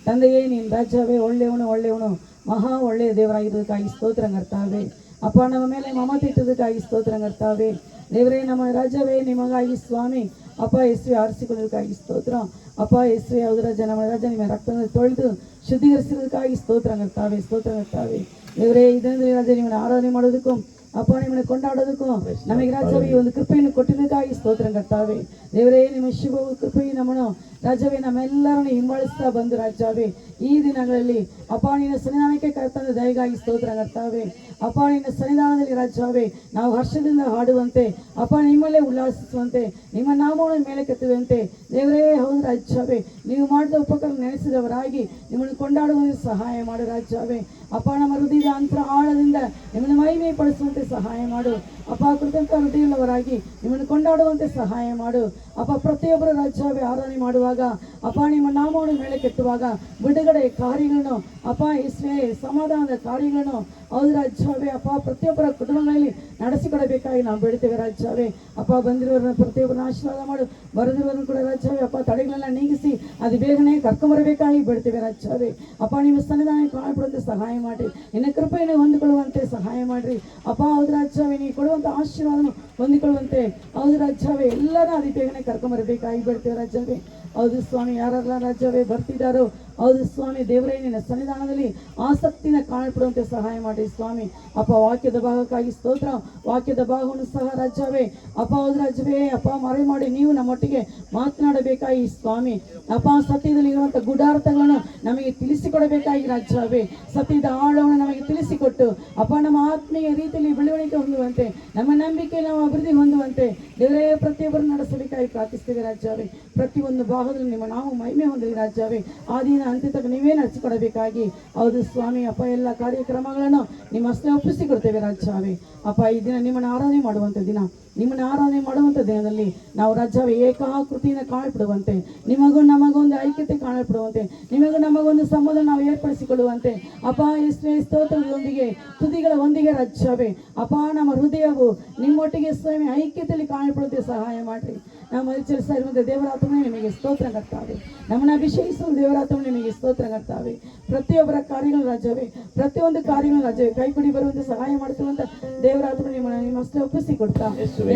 D: ತಂದೆಯೇ. ನೀನು ರಾಜ್ಯವೇ ಒಳ್ಳೆಯವನು ಮಹಾ ಒಳ್ಳೆಯ ದೇವರಾಗಿರೋದಕ್ಕಾಗಿ ಸ್ತೋತ್ರ ಕರ್ತಾವೆ. ಅಪ್ಪ, ನಮ್ಮ ಮೇಲೆ ಮಮತೆ ಇಟ್ಟದಕ್ಕಾಗಿ ಸ್ತೋತ್ರ ಕರ್ತಾವೆ. ದೇವರೇ, ನಮ್ಮ ರಾಜ್ಯವೇ ನಿಮಗಾಗಿ ಸ್ವಾಮಿ ಅಪ್ಪ ಯೇಸುವೆ ಆರಿಸಿಕೊಳ್ಳೋದಕ್ಕಾಗಿ ಸ್ತೋತ್ರ. ಅಪ್ಪ ಯೇಸುವೆ, ಹೌದು ರಾಜ, ನಮ್ಮ ರಾಜ ನಿಮ್ಮ ರಕ್ತವನ್ನು ತೊಳೆದು ಶುದ್ಧೀಕರಿಸಿರೋದಕ್ಕಾಗಿ ಸ್ತೋತ್ರ ಕರ್ತಾವೆ, ಸ್ತೋತ್ರ ಕರ್ತಾವೆ. ದೇವರೇ, ಇದರಿಂದ ರಾಜ ನಿಮ್ಮನ್ನು ಆರಾಧನೆ ಮಾಡೋದಕ್ಕೂ ಅಪ್ಪ ನಿಮ್ಮನ್ನು ಕೊಂಡಾಡೋದಕ್ಕೂ ನಮಗೆ ರಾಜ್ಯವೇ ಈ ಒಂದು ಕೃಪೆಯನ್ನು ಕೊಟ್ಟಿದ್ದಕ್ಕಾಗಿ ಸ್ತೋತ್ರ ಕರ್ತಾವೆ. ದೇವರೇ, ನಿಮ್ಮ ಶುಭ ಕೃಪೆಯು ನಮ್ಮನ್ನು ರಾಜ್ಯವೇ ನಮ್ಮೆಲ್ಲರನ್ನು ಹಿಂಬಾಲಿಸ್ತಾ ಬಂದು ರಾಜ್ಯವೇ ಈ ದಿನಗಳಲ್ಲಿ ಅಪ್ಪ ನಿನ್ನ ಸನ್ನಿಧಾನಕ್ಕೆ ಕರ್ತಂದ ದಯಗಾಗಿ ಸ್ತೋತ್ರ ಕರ್ತಾವೆ. ಅಪ್ಪ, ನಿನ್ನ ಸನ್ನಿಧಾನದಲ್ಲಿ ರಾಜ್ಯವೇ ನಾವು ಹರ್ಷದಿಂದ ಹಾಡುವಂತೆ ಅಪ್ಪ, ನಿಮ್ಮಲ್ಲೇ ಉಲ್ಲಾಸಿಸುವಂತೆ ನಿಮ್ಮ ನಾಮವನ್ನು ಮೇಲೆ ಕೆತ್ತುವಂತೆ ದೇವರೇ, ಹೌದು ರಾಜ್ಯವೇ, ನೀವು ಮಾಡಿದ ಉಪಕಾರ ನೆನೆಸಿದವರಾಗಿ ನಿಮ್ಮನ್ನು ಕೊಂಡಾಡುವಂತೆ ಸಹಾಯ ಮಾಡು ರಾಜ್ಯವೇ. ಅಪ್ಪ, ನಮ್ಮ ಹೃದಯದ ಅಂತರ ಆಳದಿಂದ ನಿಮ್ಮನ್ನು ಮಹಿಮೆ ಪಡಿಸುವಂತೆ ಸಹಾಯ ಮಾಡು ಅಪ್ಪ. ಕೃತಜ್ಞ ಹೃದಯವುಳ್ಳವರಾಗಿ ನಿಮ್ಮನ್ನು ಕೊಂಡಾಡುವಂತೆ ಸಹಾಯ ಮಾಡು ಅಪ್ಪ. ಪ್ರತಿಯೊಬ್ಬರ ರಾಜ್ಯವೇ ಆರಾಧನೆ ಮಾಡುವಾಗ ಅಪ್ಪ, ನಿಮ್ಮ ನಾಮವನ್ನು ಮೇಲೆ ಕೆತ್ತುವಾಗ ಬಿಡುಗಡೆ ಕಾರ್ಯಗಳನ್ನು ಅಪ್ಪ ಯೇಸುವೇ, ಸಮಾಧಾನದ ಕಾರ್ಯಗಳನ್ನು ಹೌದು ರಾಜ್ಯವೇ ಅಪ್ಪ, ಪ್ರತಿಯೊಬ್ಬರ ಕುಟುಂಬಗಳಲ್ಲಿ ನಡೆಸಿಕೊಡಬೇಕಾಗಿ ನಾವು ಬೇಡ್ತೇವೆ ರಾಜ್ಯವೇ. ಅಪ್ಪ, ಬಂದಿರೋರನ್ನ ಪ್ರತಿಯೊಬ್ಬರನ್ನ ಆಶೀರ್ವಾದ ಮಾಡು, ಬರೆದಿರೋರನ್ನು ಕೂಡ ರಾಜ್ಯವೇ ಅಪ್ಪ ತಡೆಗಳನ್ನ ನೀಗಿಸಿ ಅದು ಬೇಗನೆ ಕರ್ಕೊಂಬರಬೇಕಾಗಿ ಬೇಡ್ತೇವೆ ರಾಜ್ಯವೇ. ಅಪ್ಪ, ನಿಮ್ಮ ಸನ್ನಿಧಾನ ಕಾಣಬಿಡುವಂತೆ ಸಹಾಯ ಮಾಡಿ, ನಿನ್ನ ಕೃಪೆಯನ್ನು ಹೊಂದಿಕೊಳ್ಳುವಂತೆ ಸಹಾಯ ಮಾಡಿರಿ ಅಪ್ಪ. ಹೌದು ರಾಜ್ಯವೇ, ನೀವು ಕೊಡುವಂಥ ಆಶೀರ್ವಾದವನ್ನು ಹೊಂದಿಕೊಳ್ಳುವಂತೆ ಹೌದು ರಾಜ್ಯವೇ ಎಲ್ಲರ ಅತಿ ಬೇಗನೆ ಕರ್ಕೊಂಬರಬೇಕಾಗಿ ಬೇಡ್ತೇವೆ ರಾಜ್ಯವೇ. ಹೌದು ಸ್ವಾಮಿ, ಯಾರೆಲ್ಲ ರಾಜ್ಯವೇ ಬರ್ತಿದ್ದಾರೋ ಹೌದು ಸ್ವಾಮಿ ದೇವರೇ, ನಿನ್ನ ಸನ್ನಿಧಾನದಲ್ಲಿ ಆಸಕ್ತಿನ ಕಾಣಲ್ಪಡುವಂತೆ ಸಹಾಯ ಮಾಡಿ ಸ್ವಾಮಿ. ಅಪ್ಪ, ವಾಕ್ಯದ ಭಾಗಕ್ಕಾಗಿ ಸ್ತೋತ್ರ. ವಾಕ್ಯದ ಭಾಗವನ್ನು ಸಹ ರಾಜ್ಯವೇ ಅಪ್ಪ, ಹೌದು ರಾಜ್ಯವೇ ಅಪ್ಪ, ಮರೆ ಮಾಡಿ ನೀವು ನಮ್ಮೊಟ್ಟಿಗೆ ಮಾತನಾಡಬೇಕಾಗಿ ಸ್ವಾಮಿ. ಅಪ್ಪ, ಸತ್ಯದಲ್ಲಿ ಇರುವಂಥ ಗೂಢಾರ್ಥಗಳನ್ನು ನಮಗೆ ತಿಳಿಸಿಕೊಡಬೇಕಾಗಿ ರಾಜ್ಯವೇ. ಸತ್ಯದ ಆಳವನ್ನು ನಮಗೆ ತಿಳಿಸಿಕೊಟ್ಟು ಅಪ್ಪ, ನಮ್ಮ ಆತ್ಮೀಯ ರೀತಿಯಲ್ಲಿ ಬೆಳವಣಿಗೆ ಹೊಂದುವಂತೆ, ನಮ್ಮ ನಂಬಿಕೆ ನಾವು ಅಭಿವೃದ್ಧಿ ಹೊಂದುವಂತೆ ದೇವರೇ ಪ್ರತಿಯೊಬ್ಬರು ನಡೆಸಬೇಕಾಗಿ ಪ್ರಾರ್ಥಿಸ್ತೇವೆ ರಾಜ್ಯವೇ. ಪ್ರತಿಯೊಂದು ಭಾಗದಲ್ಲಿ ನಿಮ್ಮ ನಾವು ಮಹಿಮೆ ಹೊಂದಲಿ ರಾಜ್ಯವೇ. ಆದಿನ ಅಂತ್ಯ ತನಕ ನೀವೇ ನಡೆಸಿಕೊಡಬೇಕಾಗಿ ಹೌದು ಸ್ವಾಮಿ ಅಪ್ಪ. ಎಲ್ಲ ಕಾರ್ಯಕ್ರಮಗಳನ್ನು ನಿಮ್ಮ ಹಸ್ತೆ ಒಪ್ಪಿಸಿಕೊಡ್ತೇವೆ ರಾಜ್ಯವೇ ಅಪ್ಪ. ಈ ದಿನ ನಿಮ್ಮನ್ನು ಆರಾಧನೆ ಮಾಡುವಂಥ ದಿನ, ನಿಮ್ಮನ್ನು ಆರಾಧನೆ ಮಾಡುವಂಥ ದಿನದಲ್ಲಿ ನಾವು ರಾಜ್ಯವೇ ಏಕಾಕೃತಿಯಿಂದ ಕಾಣಲ್ಪಡುವಂತೆ, ನಿಮಗೂ ನಮಗೊಂದು ಐಕ್ಯತೆ ಕಾಣಲ್ಪಡುವಂತೆ, ನಿಮಗೂ ನಮಗೊಂದು ಸಂಬಂಧ ನಾವು ಏರ್ಪಡಿಸಿಕೊಳ್ಳುವಂತೆ ಅಪ್ಪ ಯೇಸುವೇ, ಸ್ತೋತ್ರದೊಂದಿಗೆ ತುದಿಗಳ ಒಂದಿಗೆ ರಾಜ್ಯವೇ ಅಪ್ಪ, ನಮ್ಮ ಹೃದಯವು ನಿಮ್ಮೊಟ್ಟಿಗೆ ಸ್ವಾಮಿ ಐಕ್ಯತೆಯಲ್ಲಿ ಕಾಣಲ್ಪಡುವಂತೆ ಸಹಾಯ ಮಾಡಿರಿ. ನಾವು ಪರಿಚರಿಸ್ತಾ ಇರುವಂಥ ದೇವರಾತ್ಮನೇ ನಿಮಗೆ ಸ್ತೋತ್ರ ಕರ್ತಾವೆ. ನಮ್ಮನ್ನು ಅಭಿಷೇಕಿಸುವ ದೇವರಾತ್ಮನೇ ನಿಮಗೆ ಸ್ತೋತ್ರ ಕರ್ತಾವೆ. ಪ್ರತಿಯೊಬ್ಬರ ಕಾರ್ಯಗಳು ರಾಜ್ಯವೇ, ಪ್ರತಿಯೊಂದು ಕಾರ್ಯಗಳು ರಾಜ್ಯವೇ ಕೈಕೊಡಿ ಬರುವಂತೆ ಸಹಾಯ ಮಾಡ್ತಿರುವಂಥ ದೇವರಾತ್ಮ ನಿಮ್ಮ ಹಸ್ತೆ ಒಪ್ಪಿಸಿ ಕೊಡ್ತಾ,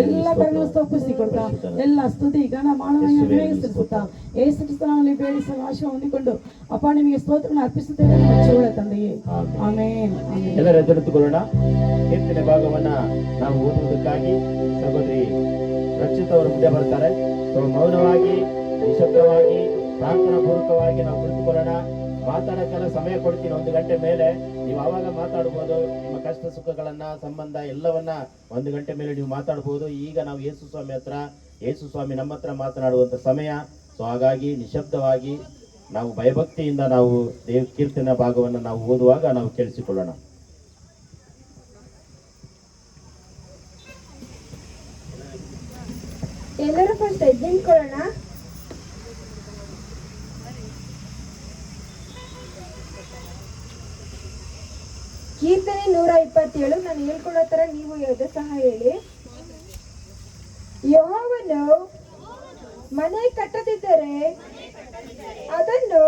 D: ಎಲ್ಲ ಕಾರ್ಯಗಳು ಒಪ್ಪಿಸಿ ಕೊಡ್ತಾ, ಎಲ್ಲ ಸ್ತುತಿ ಘನ ಮಾನವನ್ನ ನಿವೇದಿಸುತ್ತಾ ಯೇಸು ಕ್ರಿಸ್ತನಲ್ಲಿ ಬೇಡಿ ಸಹ ಆಶೀರ್ವಾದ ಹೊಂದಿಕೊಂಡು ಅಪ್ಪ ನಿಮಗೆ ಸ್ತೋತ್ರವನ್ನು ಅರ್ಪಿಸುತ್ತೇವೆ ನಮ್ಮ ತಂದೆಯೇ. ಆಮೇನ್.
A: ಎಲ್ಲರೂ ಎದುರಿಸಿಕೊಳ್ಳೋಣ. ಕೀರ್ತನೆ ಭಾಗವನ್ನ ನಾವು ಓದುವುದಕ್ಕಾಗಿ ಸಹೋದರಿ ರಕ್ಷಿತ ಅವರು ಮುಂದೆ ಬರ್ತಾರೆ. ಮೌನವಾಗಿ ನಿಶಬ್ದವಾಗಿ ಪ್ರಾರ್ಥನಾ ಪೂರ್ವಕವಾಗಿ ನಾವು ಕುಳಿತುಕೊಳ್ಳೋಣ. ಮಾತಾಡಕ್ಕೆಲ್ಲ ಸಮಯ ಕೊಡ್ತೀನಿ, 1 ಗಂಟೆ ಮೇಲೆ ನೀವು ಆವಾಗ ಮಾತಾಡ್ಬೋದು. ನಿಮ್ಮ ಕಷ್ಟ ಸುಖಗಳನ್ನ ಸಂಬಂಧ ಎಲ್ಲವನ್ನ 1 ಗಂಟೆ ಮೇಲೆ ನೀವು ಮಾತಾಡ್ಬೋದು. ಈಗ ನಾವು ಯೇಸು ಸ್ವಾಮಿ ಹತ್ರ, ಯೇಸು ಸ್ವಾಮಿ ನಮ್ಮ ಹತ್ರ ಮಾತನಾಡುವಂತ ಸಮಯ. ಸೊ ಹಾಗಾಗಿ ನಿಶಬ್ದವಾಗಿ ನಾವು ಭಯಭಕ್ತಿಯಿಂದ ನಾವು ಕೀರ್ತನ ಭಾಗವನ್ನು ನಾವು ಓದುವಾಗ ನಾವು ಕೇಳಿಸಿಕೊಳ್ಳೋಣ.
B: ಎಲ್ಲರೂ ಫಸ್ಟ್ ಎದ್ದು ನಿಂತ್ಕೊಳ್ಳೋಣ. ಕೀರ್ತನೆ 127. ನಾನು ಹೇಳ್ಕೊಳ್ಳೋ ತರ ನೀವು ಎದ್ದು ಸಹ ಹೇಳಿ. ಯೆಹೋವನು ಮನೆ ಕಟ್ಟದಿದ್ದರೆ ಅದನ್ನು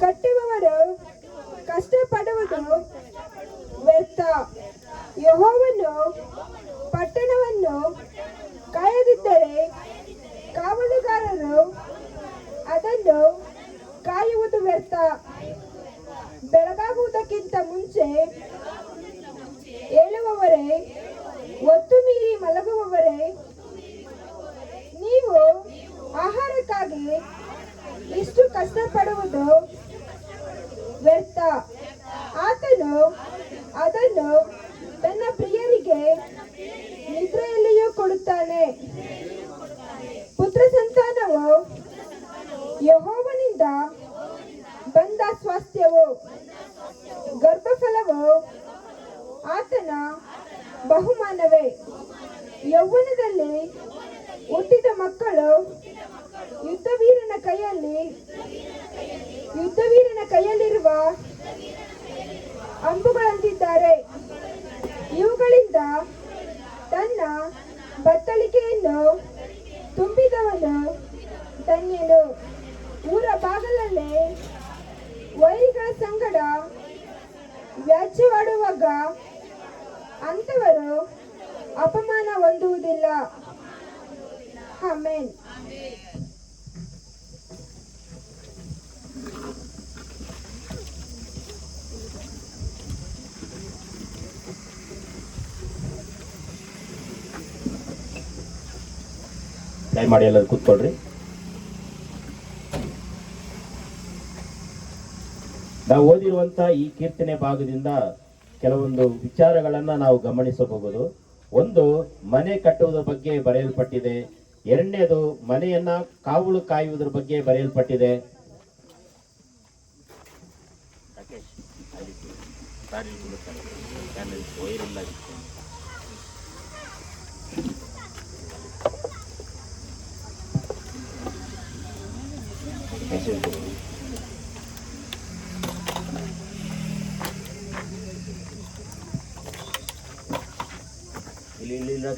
B: ಕಟ್ಟುವವರು ಕಷ್ಟಪಡುವುದು ವ್ಯರ್ಥ. ಯೆಹೋವನು ಪಟ್ಟಣವನ್ನು ಕಾಯದಿದ್ದರೆ ಕಾವಲುಗಾರರು ಅದನ್ನು ಕಾಯುವುದು ವ್ಯರ್ಥ. ಬೆಳಗಾಗುವುದಕ್ಕಿಂತ ಮುಂಚೆ ಏಳುವವರೇ, ಒತ್ತು ಮೀರಿ ಮಲಗುವವರೇ, ನೀವು ಆಹಾರಕ್ಕಾಗಿ ಇಷ್ಟು ಕಷ್ಟಪಡುವುದು ವ್ಯರ್ಥ. ಆತನು ಅದನ್ನು ತನ್ನ ಪ್ರಿಯರಿಗೆ ನಿದ್ರೆಯಲ್ಲಿಯೂ ಕೊಡುತ್ತಾನೆ. ಪುತ್ರ ಸಂತಾನವು ಯೆಹೋವನಿಂದ ಬಂದ ಸ್ವಾಸ್ಥ್ಯವು, ಗರ್ಭಫಲವು ಆತನ ಬಹುಮಾನವೇ. ಯೌವನದಲ್ಲಿ ಹುಟ್ಟಿದ ಮಕ್ಕಳು ಯುದ್ಧವೀರನ ಕೈಯಲ್ಲಿರುವ ಅಂಬುಗಳಂತಿದ್ದಾರೆ. ಇವುಗಳಿಂದ ತನ್ನ ಬತ್ತಳಿಕೆಯನ್ನು ತುಂಬಿದವನು ಧನ್ಯನು. ಊರ ಬಾಗಲಲ್ಲೇ ವೈರಿಗಳ ಸಂಗಡ ವ್ಯಾಜ್ಯವಾಡುವಾಗ ಅಂಥವರು ಅಪಮಾನ ಹೊಂದುವುದಿಲ್ಲ. ಆಮೆನ್.
A: ದಯಮಾಡಿ ಎಲ್ಲರೂ ಕೂತ್ಕೊಳ್ರಿ. ನಾವು ಓದಿರುವಂತ ಈ ಕೀರ್ತನೆ ಭಾಗದಿಂದ ಕೆಲವೊಂದು ವಿಚಾರಗಳನ್ನ ನಾವು ಗಮನಿಸಬಹುದು. ಒಂದು, ಮನೆ ಕಟ್ಟುವುದರ ಬಗ್ಗೆ ಬರೆಯಲ್ಪಟ್ಟಿದೆ. ಎರಡನೇದು, ಮನೆಯನ್ನ ಕಾವಲು ಕಾಯುವುದರ ಬಗ್ಗೆ ಬರೆಯಲ್ಪಟ್ಟಿದೆ.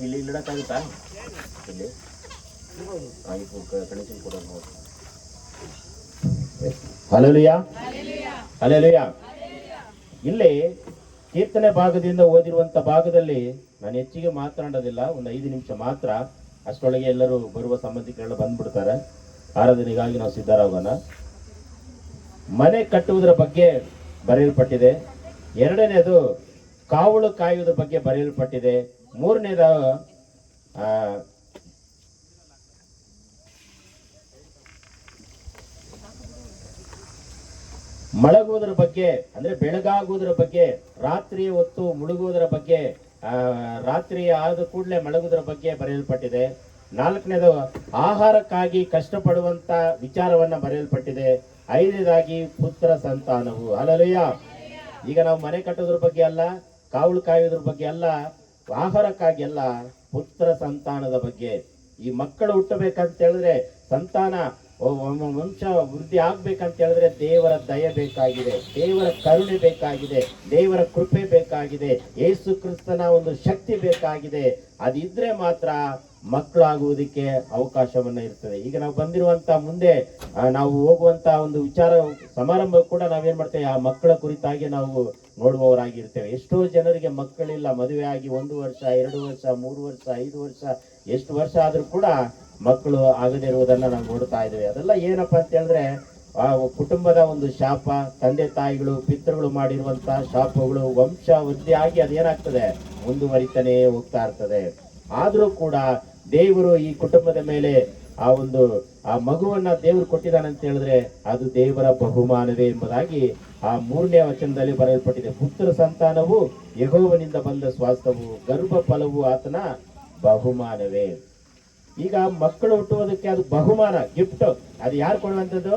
A: ಇಲ್ಲಿ ಇಡಕ್ಕಾಗುತ್ತಾ? ಇಲ್ಲಿ ಕನೆಕ್ಷನ್ ಕೂಡ ನೋಡಿ. Hallelujah, hallelujah. ಇಲ್ಲಿ ಕೀರ್ತನೆ ಭಾಗದಿಂದ ಓದಿರುವಂತ ಭಾಗದಲ್ಲಿ ನಾನು ಹೆಚ್ಚಿಗೆ ಮಾತನಾಡೋದಿಲ್ಲ, ಒಂದು 5 ನಿಮಿಷ ಮಾತ್ರ. ಅಷ್ಟರೊಳಗೆ ಎಲ್ಲರೂ ಬರುವ ಸಂಬಂಧಿಕರೆಲ್ಲ ಬಂದ್ಬಿಡ್ತಾರೆ. ಆರಾಧನೆಗಾಗಿ ನಾವು ಸಿದ್ಧರಾಗೋಣ. ಮನೆ ಕಟ್ಟುವುದರ ಬಗ್ಗೆ ಬರೆಯಲ್ಪಟ್ಟಿದೆ. ಎರಡನೇದು, ಕಾವಲು ಕಾಯುವುದರ ಬಗ್ಗೆ ಬರೆಯಲ್ಪಟ್ಟಿದೆ. ಮೂರನೇದ, ಮಲಗುವುದರ ಬಗ್ಗೆ, ಅಂದ್ರೆ ಬೆಳಗಾಗುವುದರ ಬಗ್ಗೆ, ರಾತ್ರಿ ಹೊತ್ತು ಮುಳುಗುವುದರ ಬಗ್ಗೆ, ರಾತ್ರಿ ಆದ ಕೂಡಲೇ ಮಲಗುವುದರ ಬಗ್ಗೆ ಬರೆಯಲ್ಪಟ್ಟಿದೆ. ನಾಲ್ಕನೇದು, ಆಹಾರಕ್ಕಾಗಿ ಕಷ್ಟಪಡುವಂತ ವಿಚಾರವನ್ನ ಬರೆಯಲ್ಪಟ್ಟಿದೆ. ಐದನೇದಾಗಿ, ಪುತ್ರ ಸಂತಾನವು. ಹಲ್ಲೆಲೂಯಾ. ಈಗ ನಾವು ಮನೆ ಕಟ್ಟೋದ್ರ ಬಗ್ಗೆ ಅಲ್ಲ, ಕಾವಲು ಕಾಯೋದ್ರ ಬಗ್ಗೆ ಅಲ್ಲ, ಆಹಾರಕ್ಕಾಗಿ ಅಲ್ಲ, ಪುತ್ರ ಸಂತಾನದ ಬಗ್ಗೆ. ಈ ಮಕ್ಕಳು ಹುಟ್ಟಬೇಕಂತ ಹೇಳಿದ್ರೆ, ಸಂತಾನ ವಂಶ ವೃದ್ಧಿ ಆಗ್ಬೇಕಂತ ಹೇಳಿದ್ರೆ ದೇವರ ದಯ ಬೇಕಾಗಿದೆ, ದೇವರ ಕರುಣೆ ಬೇಕಾಗಿದೆ, ದೇವರ ಕೃಪೆ ಬೇಕಾಗಿದೆ, ಯೇಸು ಕ್ರಿಸ್ತನ ಒಂದು ಶಕ್ತಿ ಬೇಕಾಗಿದೆ. ಅದಿದ್ರೆ ಮಾತ್ರ ಮಕ್ಕಳಾಗುವುದಕ್ಕೆ ಅವಕಾಶವನ್ನ ಇರ್ತದೆ. ಈಗ ನಾವು ಬಂದಿರುವಂತ ಮುಂದೆ ನಾವು ಹೋಗುವಂತ ಒಂದು ವಿಚಾರ ಸಮಾರಂಭ ಕೂಡ ನಾವೇನ್ ಮಾಡ್ತೇವೆ, ಆ ಮಕ್ಕಳ ಕುರಿತಾಗಿ ನಾವು ನೋಡುವವರಾಗಿರ್ತೇವೆ. ಎಷ್ಟೋ ಜನರಿಗೆ ಮಕ್ಕಳಿಲ್ಲ, ಮದುವೆ ಆಗಿ 1 ವರ್ಷ 2 ವರ್ಷ 3 ವರ್ಷ 5 ವರ್ಷ ಎಷ್ಟು ವರ್ಷ ಆದ್ರೂ ಕೂಡ ಮಕ್ಕಳು ಆಗದೇ ಇರುವುದನ್ನ ನಾವು ನೋಡ್ತಾ ಇದ್ದೇವೆ. ಅದೆಲ್ಲ ಏನಪ್ಪಾ ಅಂತ ಹೇಳಿದ್ರೆ ಆ ಕುಟುಂಬದ ಒಂದು ಶಾಪ, ತಂದೆ ತಾಯಿಗಳು ಪಿತೃಗಳು ಮಾಡಿರುವಂತ ಶಾಪಗಳು ವಂಶ ವೃದ್ಧಿ ಆಗಿ ಅದೇನಾಗ್ತದೆ, ಮುಂದುವರಿತಾನೆ ಹೋಗ್ತಾ ಇರ್ತದೆ. ಆದ್ರೂ ಕೂಡ ದೇವರು ಈ ಕುಟುಂಬದ ಮೇಲೆ ಆ ಮಗುವನ್ನ ದೇವರು ಕೊಟ್ಟಿದ್ದಾನಂತ ಹೇಳಿದ್ರೆ ಅದು ದೇವರ ಬಹುಮಾನವೇ ಎಂಬುದಾಗಿ ಆ 3ನೇ ವಚನದಲ್ಲಿ ಬರೆಯಲ್ಪಟ್ಟಿದೆ. ಪುತ್ರ ಸಂತಾನವು ಯೆಹೋವನಿಂದ ಬಂದ ಸ್ವಾಸ್ಥ್ಯವು, ಗರ್ಭ ಫಲವು ಆತನ ಬಹುಮಾನವೇ. ಈಗ ಮಕ್ಕಳು ಹುಟ್ಟುವುದಕ್ಕೆ ಅದು ಬಹುಮಾನ, ಗಿಫ್ಟ್. ಅದು ಯಾರು ಕೊಡುವಂಥದ್ದು?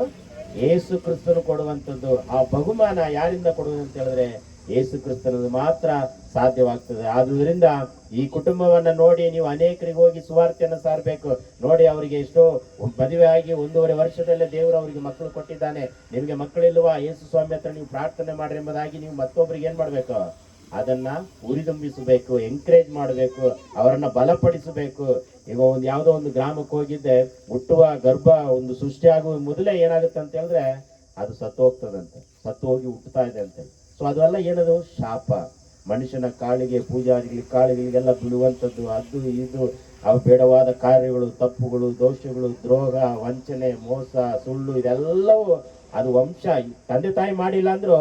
A: ಯೇಸು ಕ್ರಿಸ್ತನು ಕೊಡುವಂಥದ್ದು. ಆ ಬಹುಮಾನ ಯಾರಿಂದ ಕೊಡುವುದು ಅಂತ ಹೇಳಿದ್ರೆ ಯೇಸು ಕ್ರಿಸ್ತನದು ಮಾತ್ರ ಸಾಧ್ಯವಾಗ್ತದೆ. ಆದುದರಿಂದ ಈ ಕುಟುಂಬವನ್ನ ನೋಡಿ ನೀವು ಅನೇಕರಿಗೆ ಹೋಗಿ ಸುವಾರ್ತೆಯನ್ನು ಸಾರಬೇಕು. ನೋಡಿ, ಅವರಿಗೆ ಎಷ್ಟೋ ಮದುವೆ ಆಗಿ 1.5 ವರ್ಷದಲ್ಲೇ ದೇವರು ಅವರಿಗೆ ಮಕ್ಕಳು ಕೊಟ್ಟಿದ್ದಾನೆ. ನಿಮಗೆ ಮಕ್ಕಳಿಲ್ವಾ, ಯೇಸು ಸ್ವಾಮಿ ಹತ್ರ ನೀವು ಪ್ರಾರ್ಥನೆ ಮಾಡ್ರಿ ಎಂಬುದಾಗಿ ನೀವು ಮತ್ತೊಬ್ಬರಿಗೆ ಏನ್ ಮಾಡ್ಬೇಕು, ಅದನ್ನ ಉರಿದುಂಬಿಸಬೇಕು, ಎಂಕರೇಜ್ ಮಾಡಬೇಕು, ಅವರನ್ನ ಬಲಪಡಿಸಬೇಕು. ಈಗ ಯಾವುದೋ ಒಂದು ಗ್ರಾಮಕ್ಕೆ ಹೋಗಿದ್ದೆ, ಹುಟ್ಟುವ ಗರ್ಭ ಒಂದು ಸೃಷ್ಟಿಯಾಗುವ ಮೊದಲೇ ಏನಾಗುತ್ತೆ ಅಂತ ಹೇಳಿದ್ರೆ ಅದು ಸತ್ತು ಹೋಗ್ತದಂತೆ, ಸತ್ತು ಹೋಗಿ ಹುಟ್ಟುತ್ತಾ ಇದೆ ಅಂತೆ. ಸೊ ಅದೆಲ್ಲ ಏನದು? ಶಾಪ. ಮನುಷ್ಯನ ಕಾಳಿಗೆ, ಪೂಜಾರಿಗಳಿಗೆ ಕಾಳಿಗಳಿಗೆಲ್ಲ ಬೀಳುವಂಥದ್ದು, ಅದು ಇದು ಅವು ಬೇಡವಾದ ಕಾರ್ಯಗಳು, ತಪ್ಪುಗಳು, ದೋಷಗಳು, ದ್ರೋಹ, ವಂಚನೆ, ಮೋಸ, ಸುಳ್ಳು, ಇದೆಲ್ಲವೂ ಅದು ವಂಶ. ತಂದೆ ತಾಯಿ ಮಾಡಿಲ್ಲ ಅಂದ್ರೂ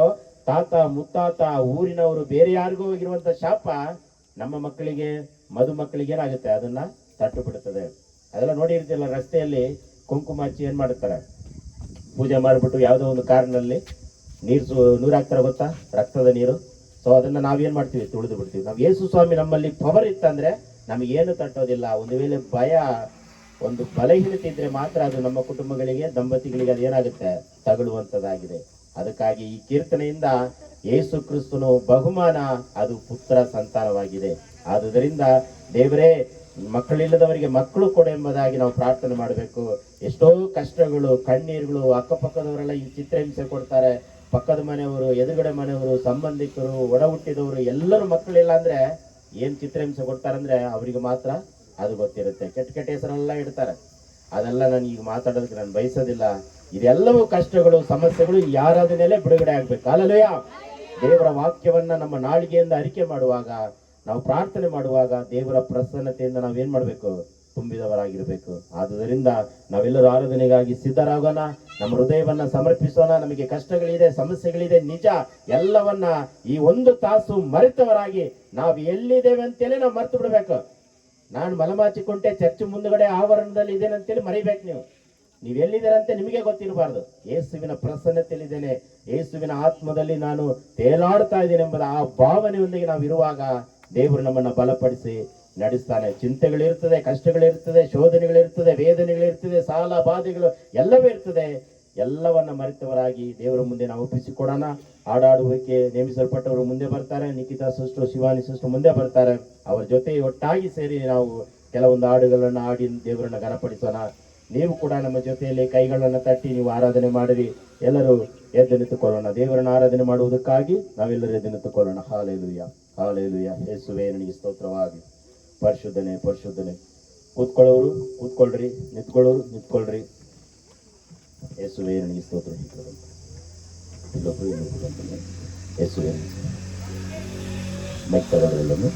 A: ತಾತ ಮುತ್ತಾತ ಊರಿನವರು ಬೇರೆ ಯಾರಿಗೂ ಹೋಗಿರುವಂಥ ಶಾಪ ನಮ್ಮ ಮಕ್ಕಳಿಗೆ, ಮಧುಮಕ್ಕಳಿಗೆ ಏನಾಗುತ್ತೆ, ಅದನ್ನ ತಟ್ಟು ಬಿಡುತ್ತದೆ. ಅದೆಲ್ಲ ನೋಡಿರ್ತಿಲ್ಲ, ರಸ್ತೆಯಲ್ಲಿ ಕುಂಕುಮ ಹಚ್ಚಿ ಏನು ಮಾಡುತ್ತಾರೆ, ಪೂಜೆ ಮಾಡಿಬಿಟ್ಟು ಯಾವುದೋ ಒಂದು ಕಾರಿನಲ್ಲಿ ನೀರು ಹಾಕ್ತಾರೆ ಗೊತ್ತಾ, ರಕ್ತದ ನೀರು. ಸೊ ಅದನ್ನ ನಾವೇನ್ ಮಾಡ್ತೀವಿ, ತುಳಿದು ಬಿಡ್ತೀವಿ. ನಾವು ಯೇಸು ಸ್ವಾಮಿ ನಮ್ಮಲ್ಲಿ ಪವರ್ ಇತ್ತಂದ್ರೆ ನಮಗೇನು ತಟ್ಟೋದಿಲ್ಲ. ಒಂದು ವೇಳೆ ಭಯ, ಒಂದು ಬಲಹೀನತೆ ಇದ್ರೆ ಮಾತ್ರ ಅದು ನಮ್ಮ ಕುಟುಂಬಗಳಿಗೆ, ದಂಪತಿಗಳಿಗೆ ಅದೇನಾಗುತ್ತೆ, ತಗುಲುವಂಥದ್ದಾಗಿದೆ. ಅದಕ್ಕಾಗಿ ಈ ಕೀರ್ತನೆಯಿಂದ ಯೇಸು ಕ್ರಿಸ್ತನು ಬಹುಮಾನ ಅದು ಪುತ್ರ ಸಂತಾನವಾಗಿದೆ. ಆದುದರಿಂದ ದೇವರೇ ಮಕ್ಕಳಿಲ್ಲದವರಿಗೆ ಮಕ್ಕಳು ಕೊಡು ಎಂಬುದಾಗಿ ನಾವು ಪ್ರಾರ್ಥನೆ ಮಾಡಬೇಕು. ಎಷ್ಟೋ ಕಷ್ಟಗಳು, ಕಣ್ಣೀರುಗಳು, ಅಕ್ಕಪಕ್ಕದವರೆಲ್ಲ ಈ ಚಿತ್ರಹಿಂಸೆ ಕೊಡ್ತಾರೆ. ಪಕ್ಕದ ಮನೆಯವರು, ಎದುರುಗಡೆ ಮನೆಯವರು, ಸಂಬಂಧಿಕರು, ಒಡ ಹುಟ್ಟಿದವರು ಎಲ್ಲರೂ ಮಕ್ಕಳಿಲ್ಲ ಅಂದ್ರೆ ಏನ್ ಚಿತ್ರಹಿಂಸೆ ಕೊಡ್ತಾರಂದ್ರೆ ಅವರಿಗೆ ಮಾತ್ರ ಅದು ಗೊತ್ತಿರುತ್ತೆ. ಕೆಟ್ಟ ಕೆಟ್ಟ ಹೆಸರೆಲ್ಲ ಇಡ್ತಾರೆ. ಅದೆಲ್ಲ ನಾನು ಈಗ ಮಾತಾಡೋದಕ್ಕೆ ನಾನು ಬಯಸೋದಿಲ್ಲ. ಇದೆಲ್ಲವೂ ಕಷ್ಟಗಳು, ಸಮಸ್ಯೆಗಳು ಯಾರಾದನೆಲ್ಲೇ ಬಿಡುಗಡೆ ಆಗ್ಬೇಕು. ಹಲ್ಲೆಲೂಯಾ. ದೇವರ ವಾಕ್ಯವನ್ನ ನಮ್ಮ ನಾಳಿಗೆಯಿಂದ ಅರಿಕೆ ಮಾಡುವಾಗ, ನಾವು ಪ್ರಾರ್ಥನೆ ಮಾಡುವಾಗ ದೇವರ ಪ್ರಸನ್ನತೆಯಿಂದ ನಾವೇನ್ ಮಾಡ್ಬೇಕು, ತುಂಬಿದವರಾಗಿರ್ಬೇಕು. ಆದುದರಿಂದ ನಾವೆಲ್ಲರೂ ಆರಾಧನೆಗಾಗಿ ಸಿದ್ಧರಾಗೋಣ, ನಮ್ಮ ಹೃದಯವನ್ನ ಸಮರ್ಪಿಸೋಣ. ನಮಗೆ ಕಷ್ಟಗಳಿದೆ, ಸಮಸ್ಯೆಗಳಿದೆ, ನಿಜ. ಎಲ್ಲವನ್ನ ಈ ಒಂದು ತಾಸು ಮರೆತವರಾಗಿ ನಾವು ಎಲ್ಲಿದ್ದೇವೆ ಅಂತೇಳಿ ನಾವು ಮರೆತು ಬಿಡ್ಬೇಕು. ನಾನು ಮಲಮಾಚಿಕೊಂಡೆ ಚರ್ಚ್ ಮುಂದುಗಡೆ ಆವರಣದಲ್ಲಿ ಇದ್ದೇನೆ ಅಂತೇಳಿ ಮರಿಬೇಕು. ನೀವು ಎಲ್ಲಿದ್ದೀರಂತೆ ನಿಮಗೆ ಗೊತ್ತಿರಬಾರ್ದು. ಯೇಸುವಿನ ಪ್ರಸನ್ನತೆಯಲ್ಲಿದ್ದೇನೆ, ಯೇಸುವಿನ ಆತ್ಮದಲ್ಲಿ ನಾನು ತೇಲಾಡ್ತಾ ಇದ್ದೇನೆ ಎಂಬುದ ಆ ಭಾವನೆಯೊಂದಿಗೆ ನಾವು ಇರುವಾಗ ದೇವರು ನಮ್ಮನ್ನ ಬಲಪಡಿಸಿ ನಡೆಸ್ತಾನೆ. ಚಿಂತೆಗಳಿರ್ತದೆ, ಕಷ್ಟಗಳಿರ್ತದೆ, ಶೋಧನೆಗಳಿರ್ತದೆ, ವೇದನೆಗಳಿರ್ತದೆ, ಸಾಲ ಬಾಧೆಗಳು ಎಲ್ಲವೂ ಇರ್ತದೆ. ಎಲ್ಲವನ್ನ ಮರೆತವರಾಗಿ ದೇವರ ಮುಂದೆ ನಾವು ಒಪ್ಪಿಸಿಕೊಡೋಣ. ಹಾಡಾಡುವಿಕೆ ನೇಮಿಸಲ್ಪಟ್ಟವರು ಮುಂದೆ ಬರ್ತಾರೆ. ನಿಖಿತಾ ಸಿಸ್ಟರ್, ಶಿವಾನಿ ಸಿಸ್ಟರ್ ಮುಂದೆ ಬರ್ತಾರೆ. ಅವರ ಜೊತೆ ಒಟ್ಟಾಗಿ ಸೇರಿ ನಾವು ಕೆಲವೊಂದು ಹಾಡುಗಳನ್ನು ಹಾಡಿ ದೇವರನ್ನ ಘನಪಡಿಸೋಣ. ನೀವು ಕೂಡ ನಮ್ಮ ಜೊತೆಯಲ್ಲಿ ಕೈಗಳನ್ನು ತಟ್ಟಿ ನೀವು ಆರಾಧನೆ ಮಾಡಿರಿ. ಎಲ್ಲರೂ ಎದ್ದು ನಿಂತುಕೊಳ್ಳೋಣ. ದೇವರನ್ನ ಆರಾಧನೆ ಮಾಡುವುದಕ್ಕಾಗಿ ನಾವೆಲ್ಲರೂ ಎದ್ದು ನಿಂತುಕೊಳ್ಳೋಣ. Hallelujah, hallelujah. ಯೇಸುವೇ ನಿನಗೆ ಸ್ತೋತ್ರವಾಗಿ. ಪರಿಶುದ್ಧನೆ, ಪರಿಶುದ್ಧನೆ. ಕೂತ್ಕೊಳ್ಳೋರು ಕೂತ್ಕೊಳ್ರಿ, ನಿಂತ್ಕೊಳ್ಳೋರು ನಿಂತ್ಕೊಳ್ರಿ. ಯೇಸುವೇ ನಿನಗೆ ಸ್ತೋತ್ರ. ಇಲ್ಲೊಬ್ಬರು ಯೇಸುವೇ ಮೈಕ್ ತಗೊಳ್ಳೋದೆಲ್ಲನ್ನು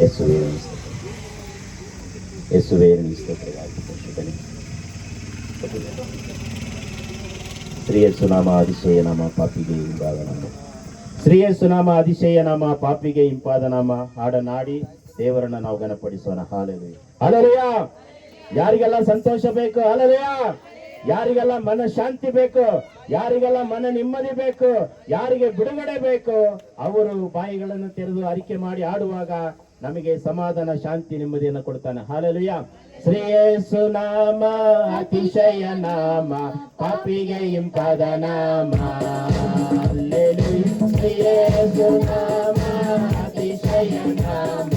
A: ಯೇಸುವೇ ನಿನಗೆ ಸ್ತೋತ್ರ. ಯೇಸುವೇ ನಿನಗೆ ಸ್ತೋತ್ರವಾಗಿ. ಪರಿಶುದ್ಧನೆ. ಶ್ರೀ ಯೇಸು ನಾಮ ಅತಿಶಯ ನಾಮ, ಪಾಪಿಗೆ ಹಿಂಪಾದ ನಾಮ. ಶ್ರೀ ಯೇಸು ನಾಮ ಅತಿಶಯ ನಾಮ, ಪಾಪಿಗೆ ಹಿಂಪಾದ ನಾಮ. ಹಾಡನಾಡಿ ದೇವರನ್ನ ನಾವು ಘನಪಡಿಸೋಣ. Hallelujah, hallelujah. ಯಾರಿಗೆಲ್ಲ ಸಂತೋಷ ಬೇಕು, ಹಾಲೆಲೂಯಾ. ಯಾರಿಗೆಲ್ಲ ಮನ ಶಾಂತಿ ಬೇಕು, ಯಾರಿಗೆಲ್ಲ ಮನ ನೆಮ್ಮದಿ ಬೇಕು, ಯಾರಿಗೆ ಬಿಡುಗಡೆ ಬೇಕು, ಅವರು ಬಾಯಿಗಳನ್ನು ತೆರೆದು ಅರಿಕೆ ಮಾಡಿ ಆಡುವಾಗ ನಮಗೆ ಸಮಾಧಾನ, ಶಾಂತಿ, ನೆಮ್ಮದಿಯನ್ನು ಕೊಡ್ತಾನೆ. ಹಾಲೆಲೂಯಾ. ಶ್ರೀ ಯೇಸು ನಾಮ ಅತಿಶಯ ನಾಮ, ಪಾಪಿಗೆ ಹಿಂಪಾದ ನಾಮ. ಹಲ್ಲೆಲೂಯಾ. ಶ್ರೀ ಯೇಸು ನಾಮ ಅತಿಶಯ ನಾಮ,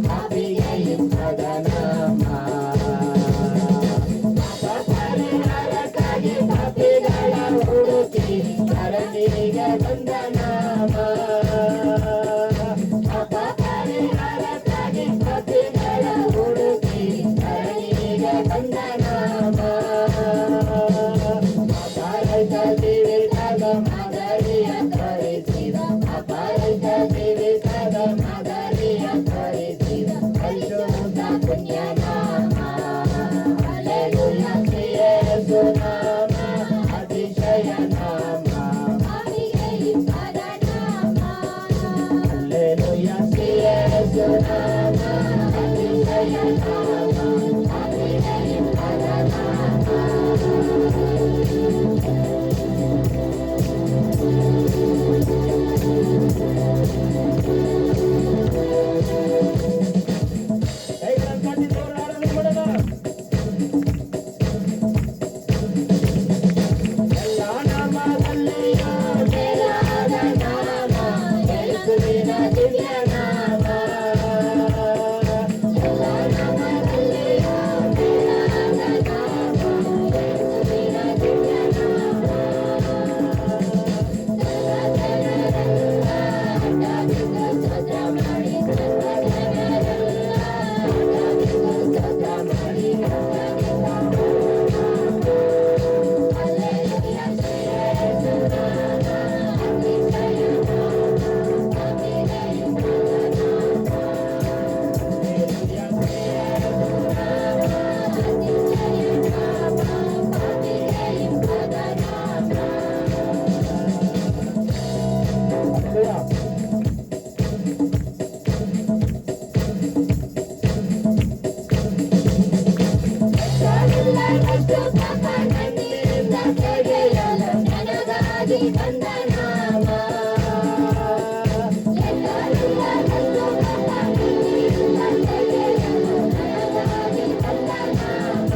A: ಪಾಪಿಗೆ ಹಿಂಪಾದ ನಾಮ. ಪರಿಹಾರಕ್ಕಾಗಿ ಪಾಪಿಗಳ ಹುಡುಕಿ ಕರಣಿಗೆ ಬಂದ ನಾಮ.
B: ಅತಿಶಯ ನಾಮ, ಕೃಪಾ ಕಣ್ಣೀರಿಂದ ತೆಗೆಯಲು ನನಗಾಗಿ ಬಂದ ನಾಮ. ಲೆಕ್ಕವಿಲ್ಲದಷ್ಟು ಕೃಪಾ ಕಣ್ಣೀರಿಂದ ತೆಗೆಯಲು ನನಗಾಗಿ ಬಂದ ನಾಮ.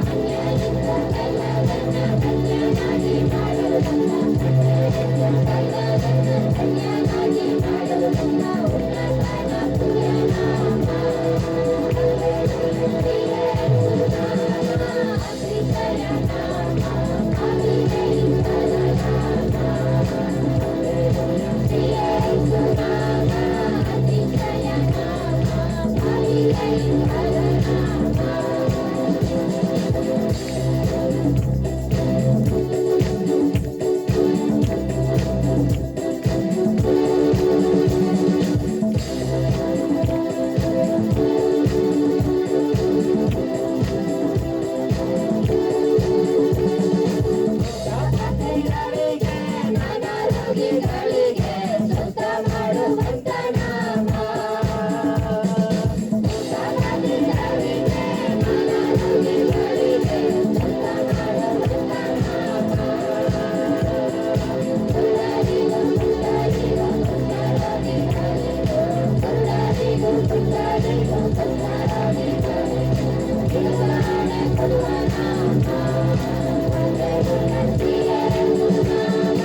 B: ಅನ್ಯರಿಂದ ಎಲ್ಲವನ್ನ ಧನ್ಯನಾಗಿ ಮಾಡಲು ಬಂದ, ಎಲ್ಲವನ್ನ ಧನ್ಯನಾಗಿ ಮಾಡಲು ಬಂದ ಉನ್ನತನ ಪ್ರಿಯನಾಮ. ಅತಿಶಯ ನಾಮ, ಅವಿವೇಕದ ನಾಮ. ಯೇಸು ನಾಮ, ಅತಿಶಯ ನಾಮ, ಅವಿವೇಕದ ನಾಮ. ಮನರೋಗಿಗಳಿಗೆ ಸುತ್ತ ಮಾಡುವಂತ ನಾಮ. ಮನರೋಗಿಗಳಿಗೆ ಸುತ್ತ ಮಾಡುವಂತ ನಾಮ. ಕುಳ್ಳರಿಗೂ ಕುಳ್ಳರಿಗೂ ಕುಳ್ಳರಿಗೂ ಕುಳ್ಳರಿಗೂ ಕುಳ್ಳರಿಗೂ ಬಿಡುಗಡೆ ಕೊಡುವ ನಾಮ. ಯೇಸು ನಾಮ,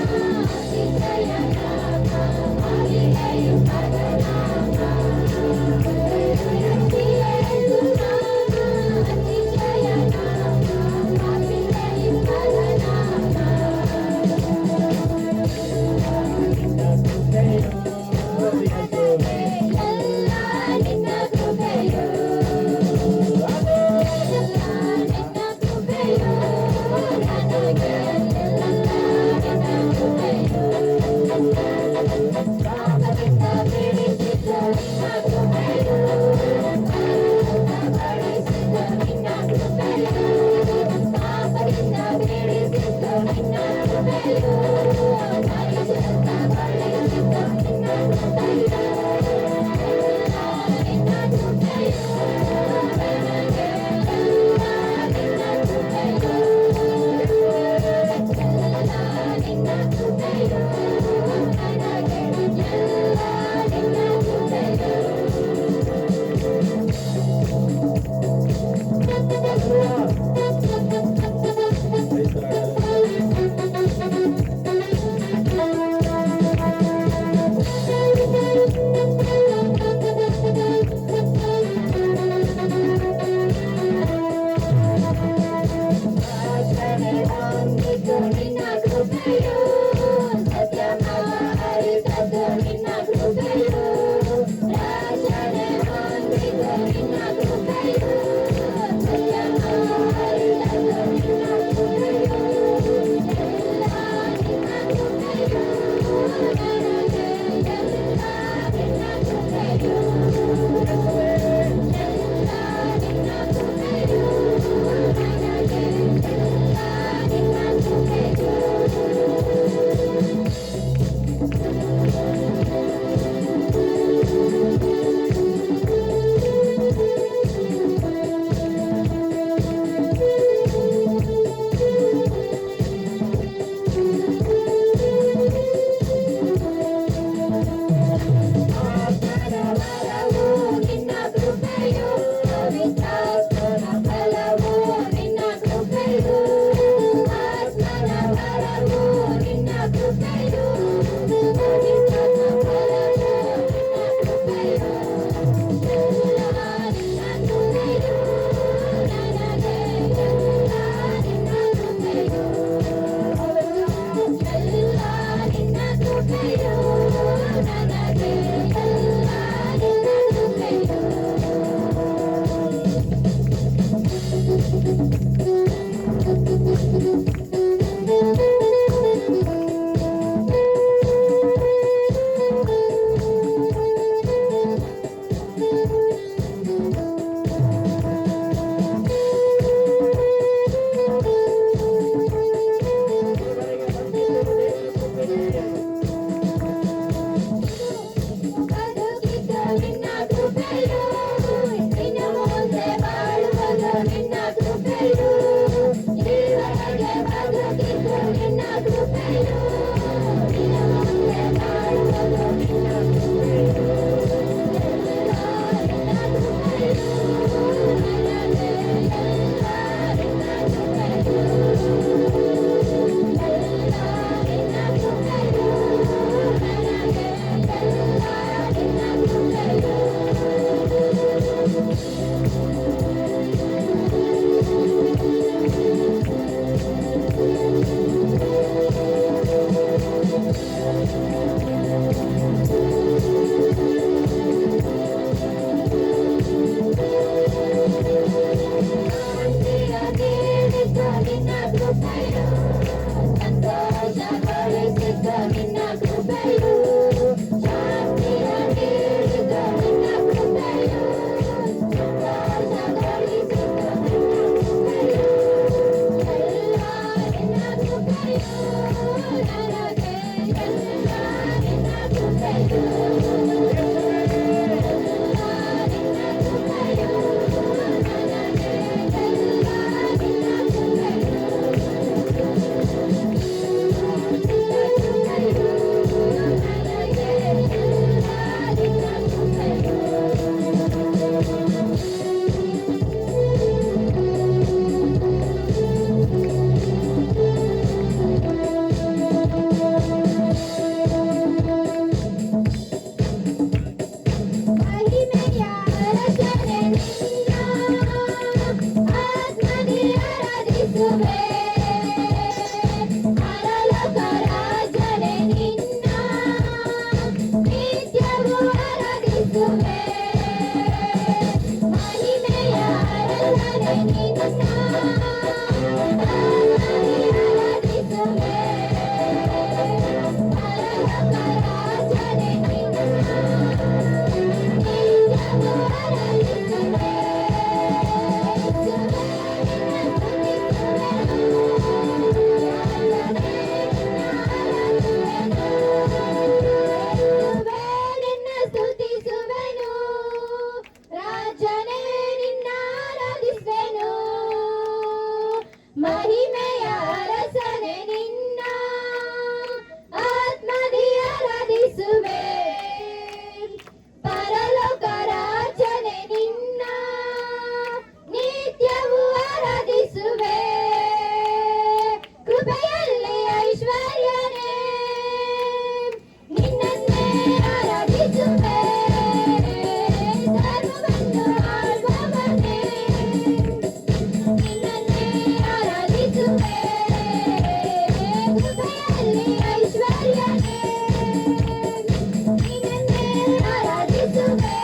B: ಅತಿಶಯ ನಾಮ, ಅವಿವೇಕದ ನಾಮ. ಯೇಸು ನಾಮ, ಅತಿಶಯ ನಾಮ, ಅವಿವೇಕದ ನಾಮ. ಎಲ್ಲ ನಿನ್ನ ಕೃಪೆಯು, ಎಲ್ಲ ನಿನ್ನ ಕೃಪೆಯು ನನಗೆ, ಎಲ್ಲ ನಿನ್ನ ಕೃಪೆಯು. ಪಾಪದಿಂದ ಬಿಡಿಸಿದ್ದು ನಿನ್ನ ಕೃಪೆಯು, ಪರಿಶುದ್ಧಗೊಳಿಸಿದ್ದು ನಿನ್ನ ಕೃಪೆಯು. ಪಾಪದಿಂದ ಬಿಡಿಸಿದ್ದು ನಿನ್ನ ಕೃಪೆಯು, ಪರಿಶುದ್ಧಗೊಳಿಸಿದ್ದು ನಿನ್ನ ಕೃಪೆಯು. ನಿನ್ನ ಕೃಪೆಯು ನನಗೆ, ಎಲ್ಲ ನಿನ್ನ ಕೃಪೆಯು, ಎಲ್ಲ ನಿನ್ನ ಕೃಪೆಯು ನನಗೆ, ಎಲ್ಲ ನಿನ್ನ ಕೃಪೆಯು. ರಾಜನೇ ಹೊಂದಿದ್ದು ನಿನ್ನ ಕೃಪೆಯು, ಸತ್ಯ ಮಾರಿದದ್ದು ನಿನ್ನ ಕೃಪೆಯು. ರಾಜನೇ ಹೊಂದಿದ್ದು ನಿನ್ನ ಕೃಪೆಯು, ಸತ್ಯ ಮಾರಿದದ್ದು ನಿನ್ನ ಕೃಪೆಯು. ಎಲ್ಲ ನಿನ್ನ ಕೃಪೆಯು ನನಗೆ, ಎಲ್ಲ ನಿನ್ನ ಕೃಪೆಯು, ಎಲ್ಲ ನಿನ್ನ ಕೃಪೆಯು ನನಗೆ, ಎಲ್ಲ ನಿನ್ನ ಕೃಪೆಯು. ಆತ್ಮನ ವರವು ನಿನ್ನ ಕೃಪೆಯು, ಪವಿತ್ರಾತ್ಮನ ಫಲವು ನಿನ್ನ ಕೃಪೆಯು. ಆತ್ಮನ ವರವು ನಿನ್ನ ಕೃಪೆಯು, ಪವಿತ್ರಾತ್ಮ ಫಲವು ನಿನ್ನ ಕೃಪೆಯು. ಎಲ್ಲ ನಿನ್ನ ಕೃಪೆಯು ನನಗೆ, ಎಲ್ಲ ನಿನ್ನ ಕೃಪೆಯು, ಎಲ್ಲ ನಿನ್ನ ಕೃಪೆಯು ನನಗೆ, ಎಲ್ಲ ನಿನ್ನ ಕೃಪೆಯು. ಬದುಕಿದ್ದು ನಿನ್ನ ಕೃಪೆಯು, ನಿನ್ನ ಮುಂದೆ ಬಾಳುವುದು ನಿನ್ನ ಪರಲೋಕ ರಾಜನೇ ನಿನ್ನ ನಿತ್ಯವೂ ಆರಾಧಿಸುವೆ. ಮಹಿಮೆಯ ಅರಸನೇ ನಿನ್ನ ಆರಾಧಿಸುವೆ. ಪರಲೋಕ ರಾಜನೇ ನಿನ್ನ ನಿತ್ಯವೂ ಆರಾಧಿಸುವೆ. ನಿನ್ನ ಸ್ತುತಿಸುವೆನು, ರಾಜನೇ ನಿನ್ನ ಆರಾಧಿಸುವೆನು. ಮಹಿಮೆಯ ಅರಸನೇ ನಿನ್ನ ಆತ್ಮದಿ ಆರಾಧಿಸುವೆ. ಪರಲೋಕ ರಾಜನೇ ನಿನ್ನ ನಿತ್ಯವೂ ಆರಾಧಿಸುವೆ. ಕೃಪೆಯಲ್ಲಿ ಐಶ್ವರ್ಯನೇ ನಿನ್ನನ್ನೇ ಆರಾಧಿಸುವೆ. ಸರ್ವವನ್ನು ಆಳ್ವವನೇ ನಿನ್ನನ್ನೇ ಆರಾಧಿಸುವೆ. ಕೃಪೆಯಲ್ಲಿ ಐಶ್ವರ್ಯನೇ ನಿನ್ನನ್ನೇ ಆರಾಧಿಸುವೆ.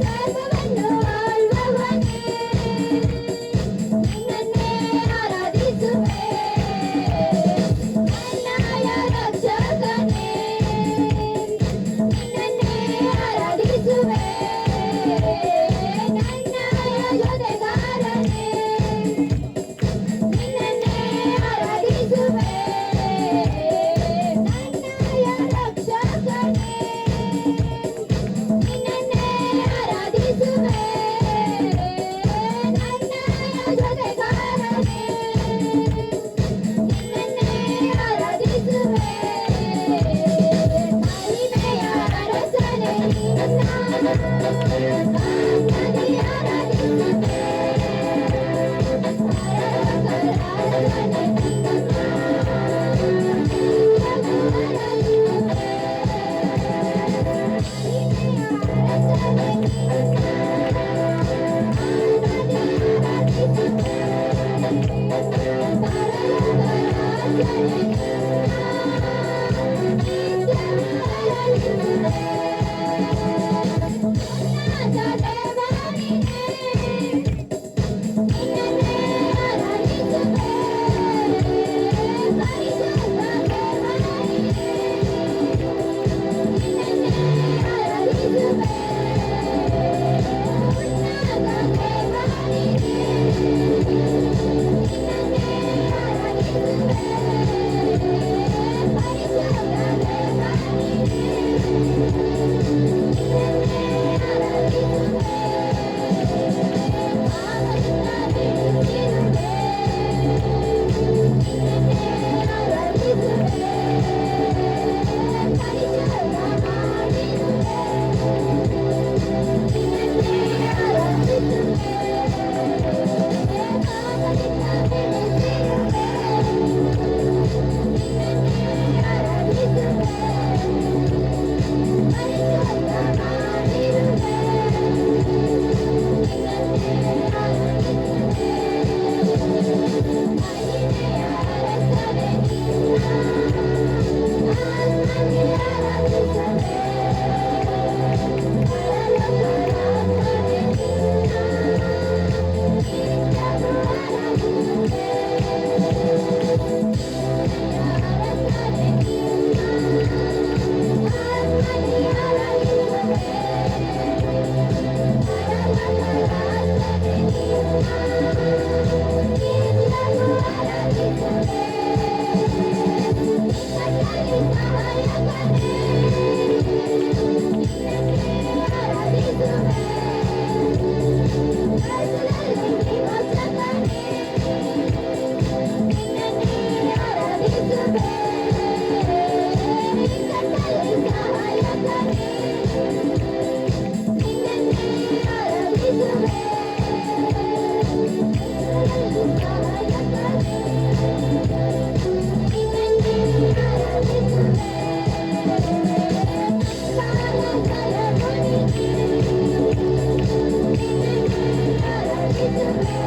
B: ಸರ್ವವನ್ನು ಆಳ್ವವನೇ ನಿನ್ನನ್ನೇ ಆರಾಧಿಸುವೆ. ನನ್ನಯ ರಕ್ಷಕನೇ ನಿನ್ನನ್ನೇ ಆರಾಧಿಸುವೆ. ನನ್ನಯ ಜೊತೆಗಾರನೇ ನಿನ್ನನ್ನೇ ಆರಾಧಿಸುವೆ. ನನ್ನಯ ರಕ್ಷಕನೇ ನಿನ್ನನ್ನೇ ಆರಾಧಿಸುವೆ. ನನ್ನಯ ಜೊತೆಗಾರನೇ ನಿನ್ನನ್ನೇ ಆರಾಧಿಸುವೆ. ಮಹಿಮೆಯ ಅರಸನೇ ನಿನ್ನ ಆತ್ಮದಿ ಆರಾಧಿಸುವೆ. ಪರಲೋಕ ರಾಜನೇ ನಿನ್ನ ನಿತ್ಯವೂ ಆರಾಧಿಸುವೆ. ಮಹಿಮೆಯ ಅರಸನೇ ನಿನ್ನ ಆತ್ಮದಿ ಆರಾಧಿಸುವೆ. ಪರಲೋಕ ರಾಜನೇ ಉನ್ನತ ದೇವನಿಗೆ ನಿನ್ನನ್ನೇ ಆರಾಧಿಸುವೆ. ಪರಿಶುದ್ಧ ದೇವನಿಗೆ ನಿನ್ನನ್ನೇ ಆರಾಧಿಸುವೆ. ಉನ್ನತ ದೇವನಿಗೆ ನಿನ್ನನ್ನೇ ಆರಾಧಿಸುವೆ. ಪರಿಶುದ್ಧ ದೇವನಿಗೆ ನಿನ್ನನ್ನೇ ಆರಾಧಿಸುವೆ. ಆನಂದ ಬಿಡುತ್ತಿರುವೆ. ನಿನ್ನನ್ನೇ ಆರಾಧಿಸುವೆ. ಪರಿಶುದ್ಧ ಮಾಡಿರುವೆ. ನಿನ್ನನ್ನೇ ಆರಾಧಿಸುವೆ. ಆನಂದ ಬಿಡುತ್ತಿರುವೆ. ನಿನ್ನನ್ನೇ ಆರಾಧಿಸುವೆ. ಪರಿಶುದ್ಧ ಮಾಡಿರುವೆ. ನಿನ್ನನ್ನೇ ಆರಾಧಿಸುವೆ. ಮಹಿಮೆಯ ಅರಸನೇ ನಿನ್ನ ಆತ್ಮದಿ ಆರಾಧಿಸುವೆ. ಪರಲೋಕ ರಾಜನೇ ನಿನ್ನ ನಿತ್ಯವೂ ಆರಾಧಿಸುವೆ. ಮಹಿಮೆಯ ಅರಸನೇ ನಿನ್ನ ಆತ್ಮದಿ ಆರಾಧಿಸುವೆ. ಪರಲೋಕ ರಾಜನೇ ನಿನ್ನ ನಿತ್ಯವೂ ಆರಾಧಿಸುವೆ. ನಿಕಟದಲ್ಲಿ ಸಹಾಯಕನೇ ನಿನ್ನನ್ನೇ ಆರಾಧಿಸುವೆ. ಕರ್ತನಲ್ಲಿ ನಿವಾಸಕನೇ ನಿನ್ನನ್ನೇ ಆರಾಧಿಸುವೆ. ನಿಕಟದಲ್ಲಿ ಸಹಾಯಕನೇ ನಿನ್ನನ್ನೇ ಆರಾಧಿಸುವೆ. ಆರಾಧಿಸುವೆ.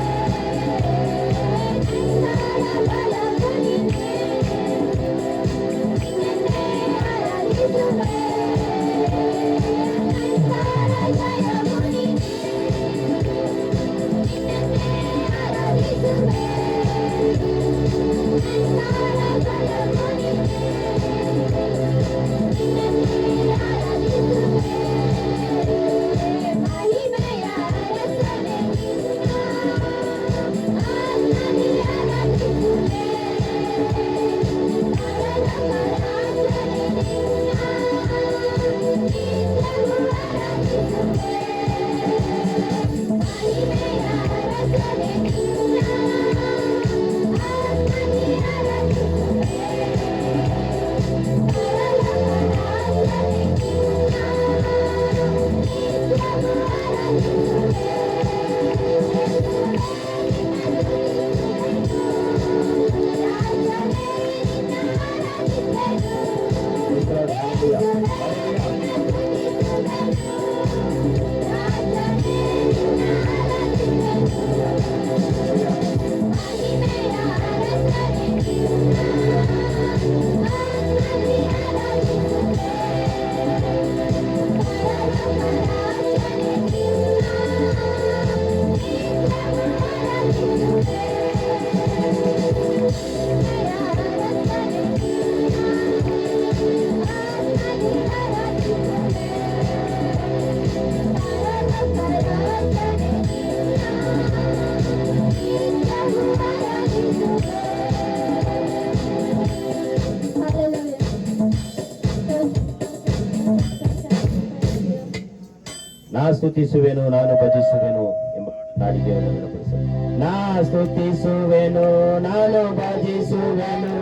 A: ನಾ ಸ್ತುತಿಸುವೆನು, ನಾನು ಭಜಿಸುವೆನು ಎಂಬ ನಾಡಿಗೆಯನ್ನು ನೆನಪಿಸಲು. ನಾ ಸ್ತುತಿಸುವೆನು, ನಾನು ಭಜಿಸುವೆನು,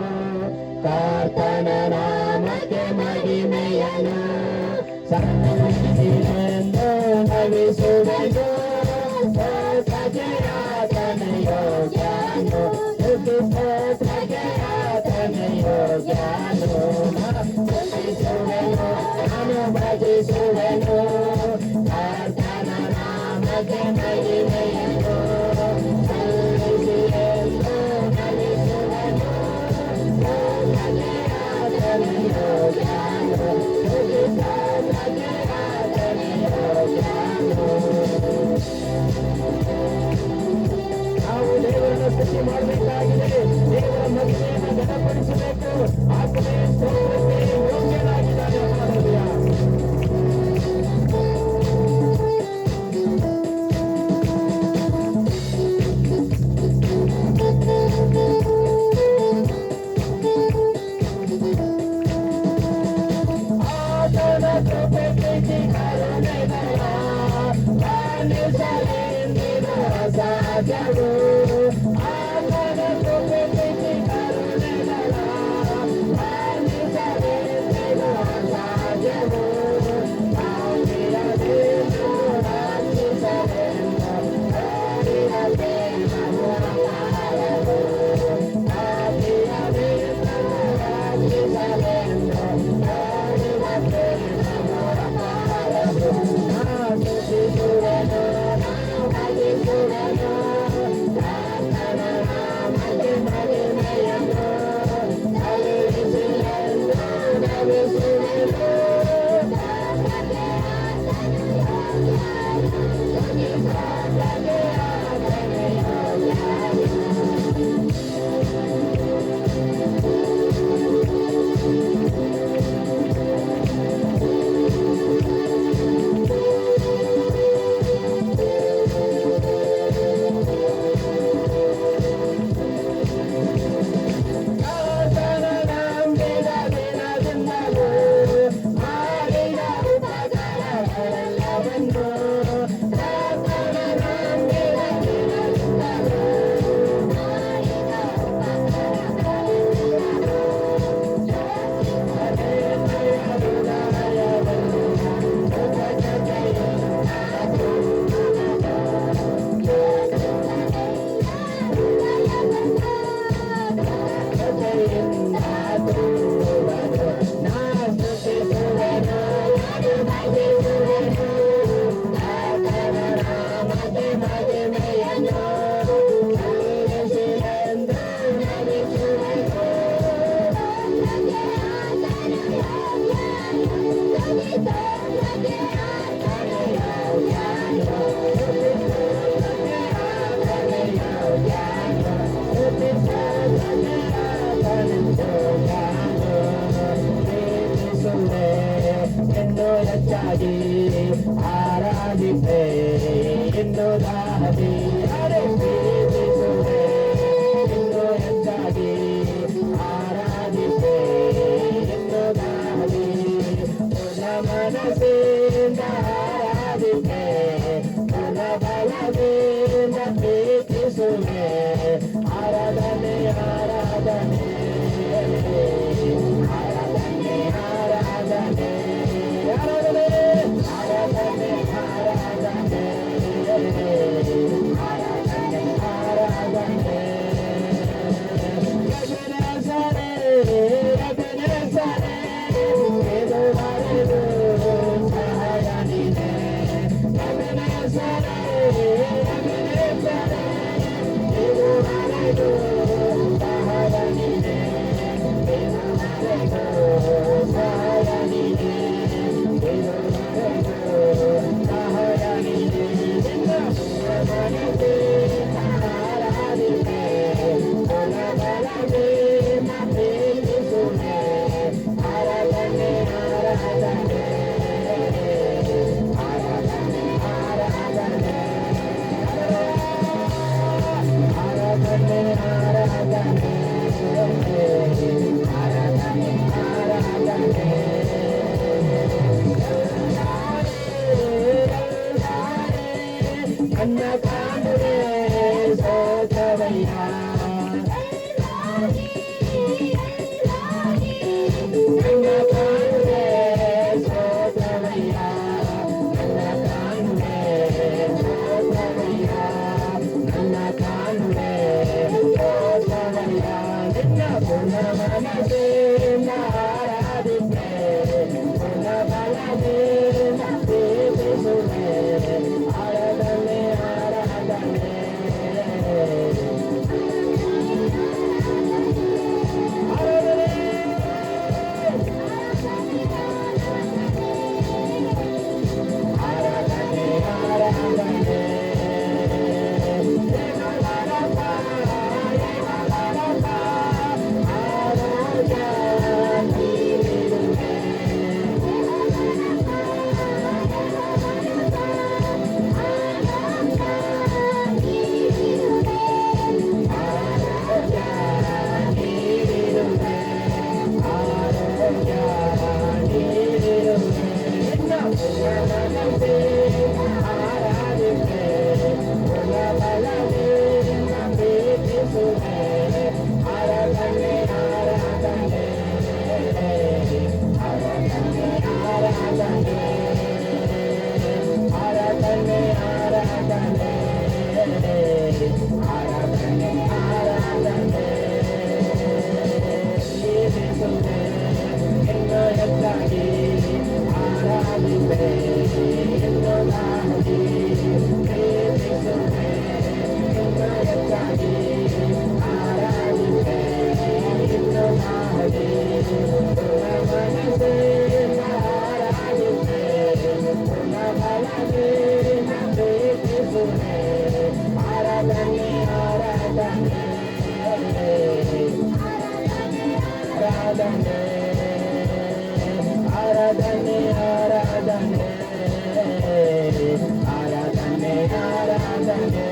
A: ಕರ್ತನ ನಾಮಕ್ಕೆ ಮಹಿಮೆಯನು ಸಲ್ಲಿಸಿದೆಂದು ನಮಿಸುವೆನು. ಸ್ತೋತ್ರಕ್ಕೆ ಯೋಗ್ಯನು, ಸ್ತೋತ್ರಕ್ಕೆ ಯೋಗ್ಯನು. ನಾ ಸ್ತುತಿಸುವೆನು, ನಾನು ಭಜಿಸುವೆನು, ಕರ್ತನ ನಾಮಕ್ಕೆ ಮಹಿಮೆಯನು ಸಲ್ಲಿಸಿದೆಂದು ನಮಿಸುವೆನು. ನಾವು ದೇವರನ್ನು ಸ್ತುತಿ ಮಾಡಬೇಕಾಗಿದೆ, ದೇವರ ಮಹಿಮೆಯನ್ನು ಘನಪಡಿಸಬೇಕು. ಆತನೇ ಸ್ತೋತ್ರಕ್ಕೆ ಯೋಗ್ಯನಾಗಿದ್ದಾನೆ. ಹಲ್ಲೆಲೂಯಾ. ಆತನ ಕೃಪೆ ಪ್ರೀತಿ ಕರುಣೆಗಳ ವರ್ಣಿಸಲೆಂದಿರುವ ಸಾಧ್ಯವು. ಆತನ ಕೃಪೆ ಪ್ರೀತಿ ಕರುಣೆಗಳ ವರ್ಣಿಸಲೆಂದಿರುವ ಸಾಧ್ಯವು. ಆಕೆಯದೇನು ರಕ್ಷಿಸಲೆಂದು ಓಡಿದ ಪ್ರೇಮವು ಅಪಾರವು. ಆಕೆಯದೇನು ರಕ್ಷಿಸಲೆಂದು ಓಡಿದ ಪ್ರೇಮವು ಅಪಾರವು. ನಾ ಸ್ತುತಿಸುವೆನು, ನಾನು ಭಜಿಸುವೆನು, ಯೇಸುವೆ ಆರಾಧನೆ ಆರಾಧನೆ ಆರಾಧನೆ ಆರಾಧನೆ ಆರಾಧನೆ ಆರಾಧನೆ ಆರಾಧನೆ ಆರಾಧನೆ ಆರಾಧನೆ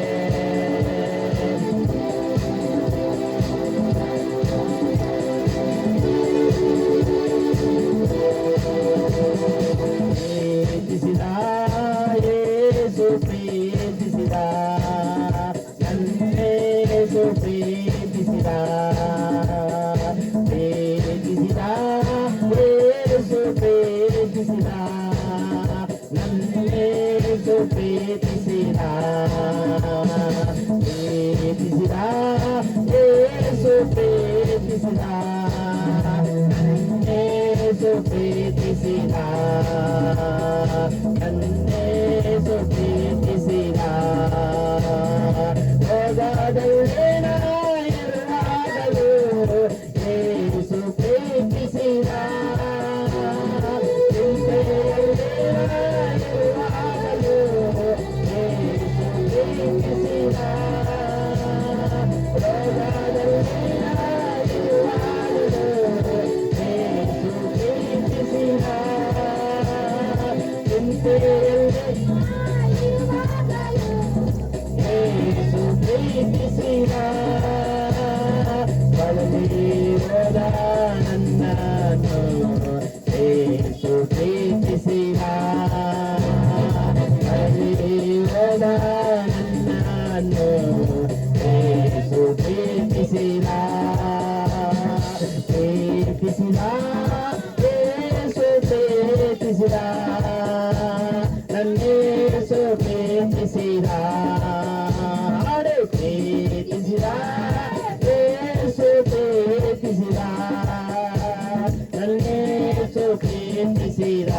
A: ಪ್ರೀತಿಸಿದ.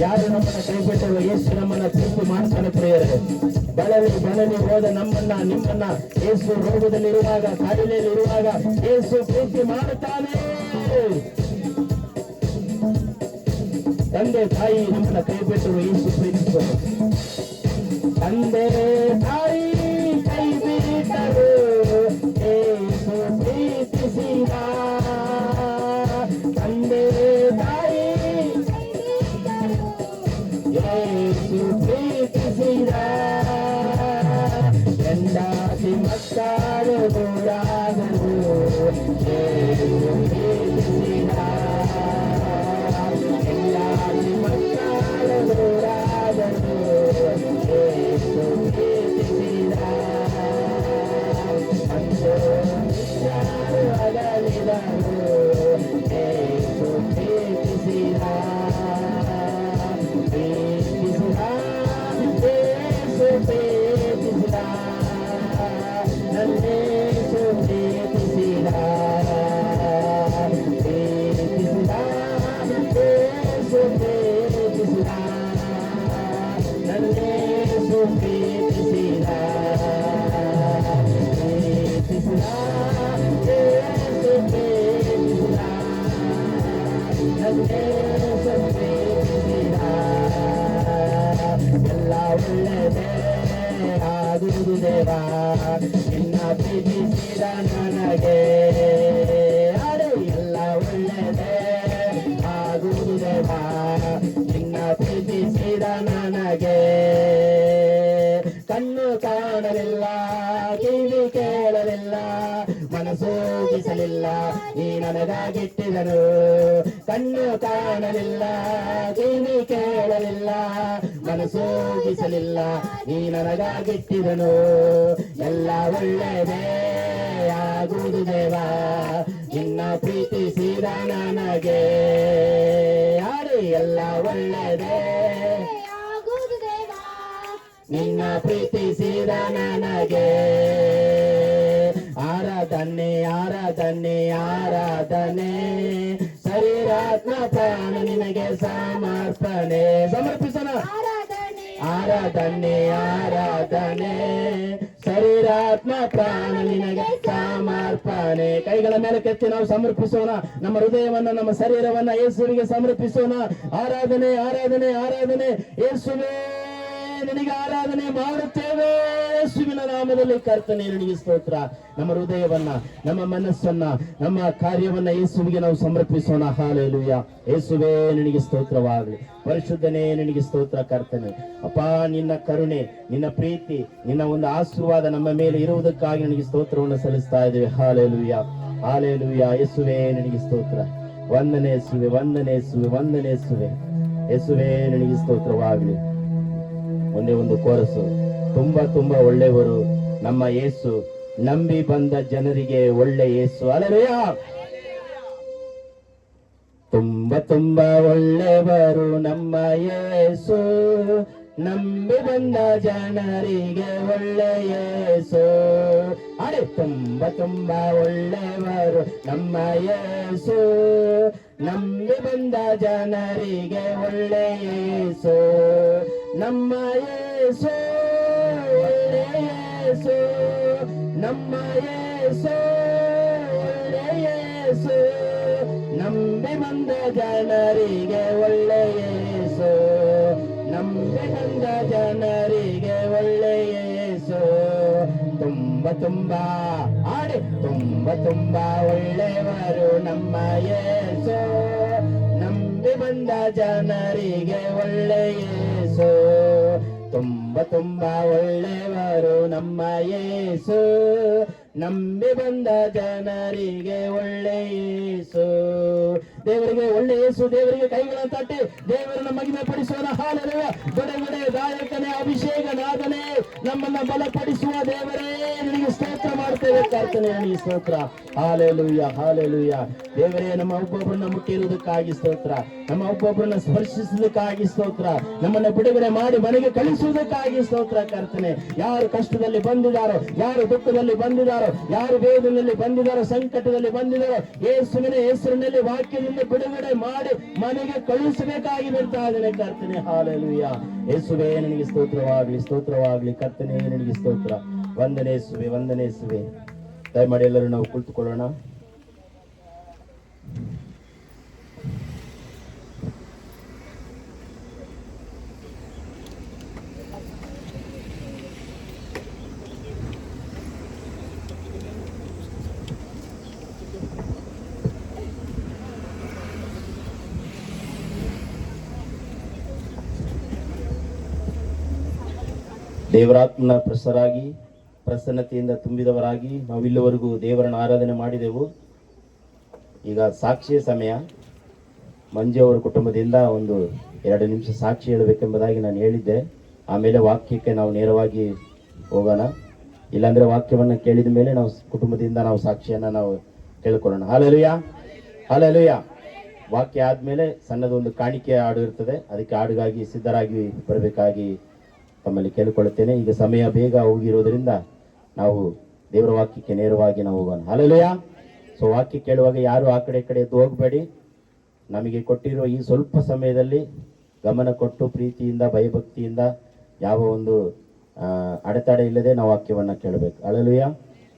A: ಯಾರು ನಮ್ಮನ್ನ ಕೈಬಿಟ್ಟರು, ಯೇಸು ನಮ್ಮನ್ನ ಪ್ರೀತಿ ಮಾಡ್ತಾನೆ ಪ್ರಿಯರೇ. ಬಳಲಿ ಹೋದ ನಮ್ಮನ್ನ ನಿಮ್ಮನ್ನ ಯೇಸು ರೋಗದಲ್ಲಿರುವಾಗ, ಕಾಯಿಲೆಯಲ್ಲಿರುವಾಗ ಯೇಸು ಪ್ರೀತಿ ಮಾಡುತ್ತಾನೆ. ತಂದೆ ತಾಯಿ ನಮ್ಮನ್ನ ಕೈಬಿಟ್ಟರು, ಯೇಸು ಪ್ರೀತಿಸರು. ತಂದೆ ತಾಯಿ ಕೈ ಬಿಟ್ಟರು, ಯೇಸು ಪ್ರೀತಿಸಿದ. ತಂದೆ ತಾಯಿ ಯೇಸು ಪ್ರೀತಿಸಿದ. ಹೆಂಡತಿ ಮಕ್ಕಳು ದೂರಾದರು, ಯೇಸು ಪ್ರೀತಿಸಿದ. ಹೆಂಡತಿ ಮಕ್ಕಳು ದೂರಾದರು, ಯೇಸು ಪ್ರೀತಿಸಿದ. ಅಂದು ಯಾರು ಅಗಲಿದರು, ಯೇಸು ಪ್ರೀತಿಸಿದ. ಪ್ರೀತಿಸಿದ, ಯೇಸು ಪ್ರೀತಿಸಿದ. ನನ್ನೇಸು ಪ್ರೀತಿಸಿದ. ಪ್ರೀತಿಸಿದ, ಯೇಸು ಪ್ರೀತಿಸಿದ. ನನ್ನೇಸು ಪ್ರೀತಿಸಿದ. ಪ್ರೀತಿಸಿದ, ಯೇಸು ಪ್ರೀತಿಸಿದ. ನನ್ನೇಸು ಪ್ರೀತಿಸಿದ. ಎಲ್ಲ ಒಳ್ಳೆಯದೇ ಆಗುವುದು ದೇವ, ನಿನ್ನ ಪ್ರೀತಿಸಿದ ನನಗೆ. ಅರೆ ಎಲ್ಲ ಒಳ್ಳೆಯದೇ ಆಗುವುದು ದೇವ, ನಿನ್ನ ಪ್ರೀತಿಸಿದ ನನಗೆ. ಕಣ್ಣು ಕಾಣಲಿಲ್ಲ, ಕಿವಿ ಕೇಳಲಿಲ್ಲ, ಮನಸ್ಸೋಗಿಸಲಿಲ್ಲ, ನೀ ನನಗಾಗಿಟ್ಟಿದನು. ಕಣ್ಣು ಕಾಣಲಿಲ್ಲ, ಕಿವಿ ಕೇಳಲಿಲ್ಲ, ಮನಸ್ಸೋಗಿಸಲಿಲ್ಲ, ನೀ ನನಗಾಗಿಟ್ಟಿದನು. ಎಲ್ಲ ಒಳ್ಳೆಯದೇ ಆಗುವುದು ದೇವ, ನಿನ್ನ ಪ್ರೀತಿಸಿದ ನನಗೆ. ಯಾರು ಎಲ್ಲ ಒಳ್ಳೆಯದೇ
B: ಆಗುವುದು ದೇವ,
A: ನಿನ್ನ ಪ್ರೀತಿಸಿದ ನನಗೆ. ಆರಾಧನೆ ಆರಾಧನೆ ಆರಾಧನೆ, ಶರೀರಾತ್ಮ ಪ್ರಾಣ ನಿನಗೆ ಸಮರ್ಪಣೆ. ಸಮರ್ಪಿಸೋಣ. ಆರಾಧನೆ ಆರಾಧನೆ, ಶರೀರಾತ್ಮ ಪ್ರಾಣ ನಿನಗೆ ಸಮರ್ಪಣೆ. ಕೈಗಳ ಮೇಲೆ ಕೆತ್ತಿ ನಾವು ಸಮರ್ಪಿಸೋಣ. ನಮ್ಮ ಹೃದಯವನ್ನ, ನಮ್ಮ ಶರೀರವನ್ನ ಯೇಸುವಿಗೆ ಸಮರ್ಪಿಸೋಣ. ಆರಾಧನೆ ಆರಾಧನೆ ಆರಾಧನೆ, ಯೇಸುವೇ ನಿನಗೆ ಆರಾಧನೆ ಮಾಡುತ್ತೇವೆ. ಯೇಸುವಿನ ನಾಮದಲ್ಲಿ ಕರ್ತನೆ ನಿನಗೆ ಸ್ತೋತ್ರ. ನಮ್ಮ ಹೃದಯವನ್ನ, ನಮ್ಮ ಮನಸ್ಸನ್ನ, ನಮ್ಮ ಕಾರ್ಯವನ್ನ ಯೇಸುವಿಗೆ ನಾವು ಸಮರ್ಪಿಸೋಣ. ಹಾಲೆಲೂಯ. ಯೇಸುವೇ ನಿನಗೆ ಸ್ತೋತ್ರವಾಗಲಿ. ಪರಿಶುದ್ಧನೇ ನಿನಗೆ ಸ್ತೋತ್ರ ಕರ್ತನೆ. ಅಪ್ಪ, ನಿನ್ನ ಕರುಣೆ, ನಿನ್ನ ಪ್ರೀತಿ, ನಿನ್ನ ಒಂದು ಆಶೀರ್ವಾದ ನಮ್ಮ ಮೇಲೆ ಇರುವುದಕ್ಕಾಗಿ ನಿನಗೆ ಸ್ತೋತ್ರವನ್ನು ಸಲ್ಲಿಸ್ತಾ ಇದ್ದೇವೆ. Hallelujah hallelujah. ಯೇಸುವೇ ನಿನಗೆ ಸ್ತೋತ್ರ. ವಂದನೆ ಯೇಸುವೆ, ವಂದನೆ ಯೇಸುವೆ, ವಂದನೆ ಯೇಸುವೆ. ಯೇಸುವೇ ನಿನಗೆ ಸ್ತೋತ್ರವಾಗಲಿ. ಒಂದೇ ಒಂದು ಕೋರಸು. ತುಂಬಾ ತುಂಬಾ ಒಳ್ಳೆಯವರು ನಮ್ಮ ಯೇಸು, ನಂಬಿ ಬಂದ ಜನರಿಗೆ ಒಳ್ಳೆ ಯೇಸು. ಹಲ್ಲೆಲೂಯಾ. ತುಂಬಾ ತುಂಬಾ ಒಳ್ಳೆಯವರು ನಮ್ಮ ಯೇಸು, ನಂಬಿ ಬಂದ ಜನರಿಗೆ ಒಳ್ಳೆ ಯೇಸು. ಅರೆ ತುಂಬಾ ತುಂಬಾ ಒಳ್ಳೆಯವರು ನಮ್ಮ ಯೇಸು, ನಂಬಿ ಬಂದ ಜನರಿಗೆ ಒಳ್ಳೆ ಯೇಸು. ನಮ್ಮ ಯೇಸು ಒಳ್ಳೆ ಯೇಸು, ನಮ್ಮ ಯೇಸು ಒಳ್ಳೆ ಯೇಸು. ನಂಬಿ ಬಂದ ಜನರಿಗೆ ಒಳ್ಳೆ ಯೇಸು, ನಂಬಿ ಬಂದ ಜನರಿಗೆ ಒಳ್ಳೆ ಯೇಸು. ತುಂಬಾ ತುಂಬಾ ಆಡಿ, ತುಂಬಾ ತುಂಬಾ ಒಳ್ಳೆಯವರು ನಮ್ಮ ಯೇಸು, ನಂಬಿ ಬಂದ ಜನರಿಗೆ ಒಳ್ಳೆ ಯೇಸು. ತುಂಬಾ ತುಂಬಾ ಒಳ್ಳೆಯವರು ನಮ್ಮ ಯೇಸು, ನಂಬಿ ಬಂದ ಜನರಿಗೆ ಒಳ್ಳೆ ಯೇಸು. ದೇವರಿಗೆ ಒಳ್ಳೆ ಯೇಸು. ದೇವರಿಗೆ ಕೈಗಳನ್ನು ತಟ್ಟಿ ದೇವರನ್ನ ಮಹಿಮೆ ಪಡಿಸೋಣ. ಹಾಲೆಲೂಯ. ಬಿಡುಗಡೆ ಗಾಯಕನೇ, ಅಭಿಷೇಕ ನಾದನೇ, ನಮ್ಮನ್ನ ಬಲಪಡಿಸುವ ದೇವರೇ ನಿನಗೆ ಸ್ತೋತ್ರ ಮಾಡ್ತೇವೆ. ಕರ್ತನೆ ನಿನಗೆ ಸ್ತೋತ್ರ. Hallelujah hallelujah. ದೇವರೇ, ನಮ್ಮ ಒಬ್ಬೊಬ್ಬರನ್ನ ಮುಟ್ಟಿರುವುದಕ್ಕಾಗಿ ಸ್ತೋತ್ರ, ನಮ್ಮ ಒಬ್ಬೊಬ್ಬರನ್ನ ಸ್ಪರ್ಶಿಸುವುದಕ್ಕಾಗಿ ಸ್ತೋತ್ರ, ನಮ್ಮನ್ನ ಬಿಡುಗಡೆ ಮಾಡಿ ಮನೆಗೆ ಕಳಿಸುವುದಕ್ಕಾಗಿ ಸ್ತೋತ್ರ ಕರ್ತನೆ. ಯಾರು ಕಷ್ಟದಲ್ಲಿ ಬಂದಿದ್ದಾರೋ, ಯಾರು ದುಃಖದಲ್ಲಿ ಬಂದಿದ್ದಾರೋ, ಯಾರು ವೇದನೆಯಲ್ಲಿ ಬಂದಿದ್ದಾರೋ, ಸಂಕಟದಲ್ಲಿ ಬಂದಿದ್ದಾರೋ, ಯೇಸುವಿನ ಹೆಸರಿನಲ್ಲಿ ವಾಕ್ಯದಿಂದ ಬಿಡುಗಡೆ ಮಾಡಿ ಮನೆಗೆ ಕಳುಹಿಸಬೇಕಾಗಿ ಬರ್ತಾ ಇದ್ದೇನೆ ಕರ್ತನೆ. ಹಾಲೆಲೂಯ. ಯೇಸುವೇ ನಿನಗೆ ಸ್ತೋತ್ರವಾಗ್ಲಿ, ಸ್ತೋತ್ರವಾಗ್ಲಿ ಕರ್ತನೆ, ನಿನಗೆ ಸ್ತೋತ್ರ. ವಂದನೆ ಯೇಸುವೆ, ವಂದನೆ ಯೇಸುವೆ. ದಯಮಾಡಿ ಎಲ್ಲರೂ ನಾವು ಕುಳಿತುಕೊಳ್ಳೋಣ. ದೇವರಾತ್ಮನ ಪ್ರಸನ್ನತೆಯಿಂದ ತುಂಬಿದವರಾಗಿ ನಾವಿಲ್ಲಿವರೆಗೂ ದೇವರನ್ನು ಆರಾಧನೆ ಮಾಡಿದೆವು. ಈಗ ಸಾಕ್ಷಿಯ ಸಮಯ. ಮಂಜು ಅವರ ಕುಟುಂಬದಿಂದ ಒಂದು 2 ನಿಮಿಷ ಸಾಕ್ಷಿ ಹೇಳಬೇಕೆಂಬುದಾಗಿ ನಾನು ಹೇಳಿದ್ದೆ. ಆಮೇಲೆ ವಾಕ್ಯಕ್ಕೆ ನಾವು ನೇರವಾಗಿ ಹೋಗೋಣ. ಇಲ್ಲಾಂದ್ರೆ ವಾಕ್ಯವನ್ನು ಕೇಳಿದ ಮೇಲೆ ನಾವು ಕುಟುಂಬದಿಂದ ನಾವು ಸಾಕ್ಷಿಯನ್ನು ನಾವು ಕೇಳಿಕೊಳ್ಳೋಣ. Hallelujah hallelujah. ವಾಕ್ಯ ಆದಮೇಲೆ ಸಣ್ಣದೊಂದು ಕಾಣಿಕೆ ಹಾಡು ಇರ್ತದೆ. ಅದಕ್ಕೆ ಹಾಡಿಗಾಗಿ ಸಿದ್ಧರಾಗಿ ಬರಬೇಕಾಗಿ ತಮ್ಮಲ್ಲಿ ಕೇಳಿಕೊಳ್ಳುತ್ತೇನೆ. ಈಗ ಸಮಯ ಬೇಗ ಹೋಗಿರೋದ್ರಿಂದ ನಾವು ದೇವರ ವಾಕ್ಯಕ್ಕೆ ನೇರವಾಗಿ ನಾವು ಹೋಗೋಣ. ಹಾಲೆಲೂಯ. ಸೊ ವಾಕ್ಯ ಕೇಳುವಾಗ ಯಾರು ಆ ಕಡೆ ಈ ಕಡೆ ಎದ್ದು ಹೋಗಬೇಡಿ. ನಮಗೆ ಕೊಟ್ಟಿರುವ ಈ ಸ್ವಲ್ಪ ಸಮಯದಲ್ಲಿ ಗಮನ ಕೊಟ್ಟು ಪ್ರೀತಿಯಿಂದ ಭಯಭಕ್ತಿಯಿಂದ ಯಾವ ಒಂದು ಅಡೆತಡೆ ಇಲ್ಲದೆ ನಾವು ವಾಕ್ಯವನ್ನು ಕೇಳಬೇಕು. ಹಾಲೆಲೂಯ.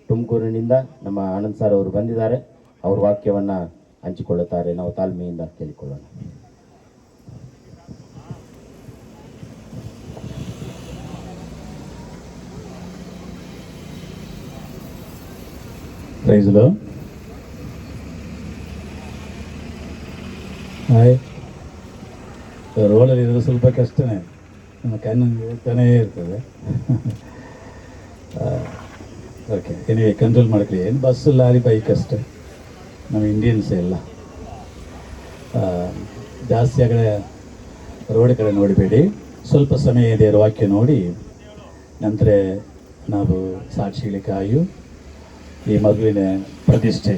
A: ತುಮಕೂರಿನಿಂದ ನಮ್ಮ ಆನಂದ್ ಸರ್ ಅವರು ಬಂದಿದ್ದಾರೆ. ಅವ್ರ ವಾಕ್ಯವನ್ನು ಹಂಚಿಕೊಳ್ಳುತ್ತಾರೆ. ನಾವು ತಾಳ್ಮೆಯಿಂದ ಕೇಳಿಕೊಳ್ಳೋಣ.
E: ಪ್ರೈಸ್ಲೋ. ಹಾಯ್. ರೋಡಲ್ಲಿ ಇರೋದು ಸ್ವಲ್ಪ ಕಷ್ಟನೇ, ನಮ್ಮ ಕಣ್ಣು ಹೋಗ್ತಾನೇ ಇರ್ತದೆ. ಓಕೆ, ಏನಿವೆ ಕಂಟ್ರೋಲ್ ಮಾಡ್ಕೊಳ್ಳಿ. ಏನು ಬಸ್ಸು ಲಾರಿ ಬೈಕ್ ಅಷ್ಟೇ, ನಮ್ಮ ಇಂಡಿಯನ್ಸ್ ಎಲ್ಲ ಜಾಸ್ತಿ ಆ ಕಡೆ ರೋಡ್ ಕಡೆ ನೋಡಬೇಡಿ. ಸ್ವಲ್ಪ ಸಮಯ ಇದೆ ವಾಕ್ಯ ನೋಡಿ ನಂತರ ನಾವು ಸಾಕ್ಷಿಗಳಿಗೆ ಕಾಯು ಈ ಮಗುವಿನ ಪ್ರತಿಷ್ಠೆ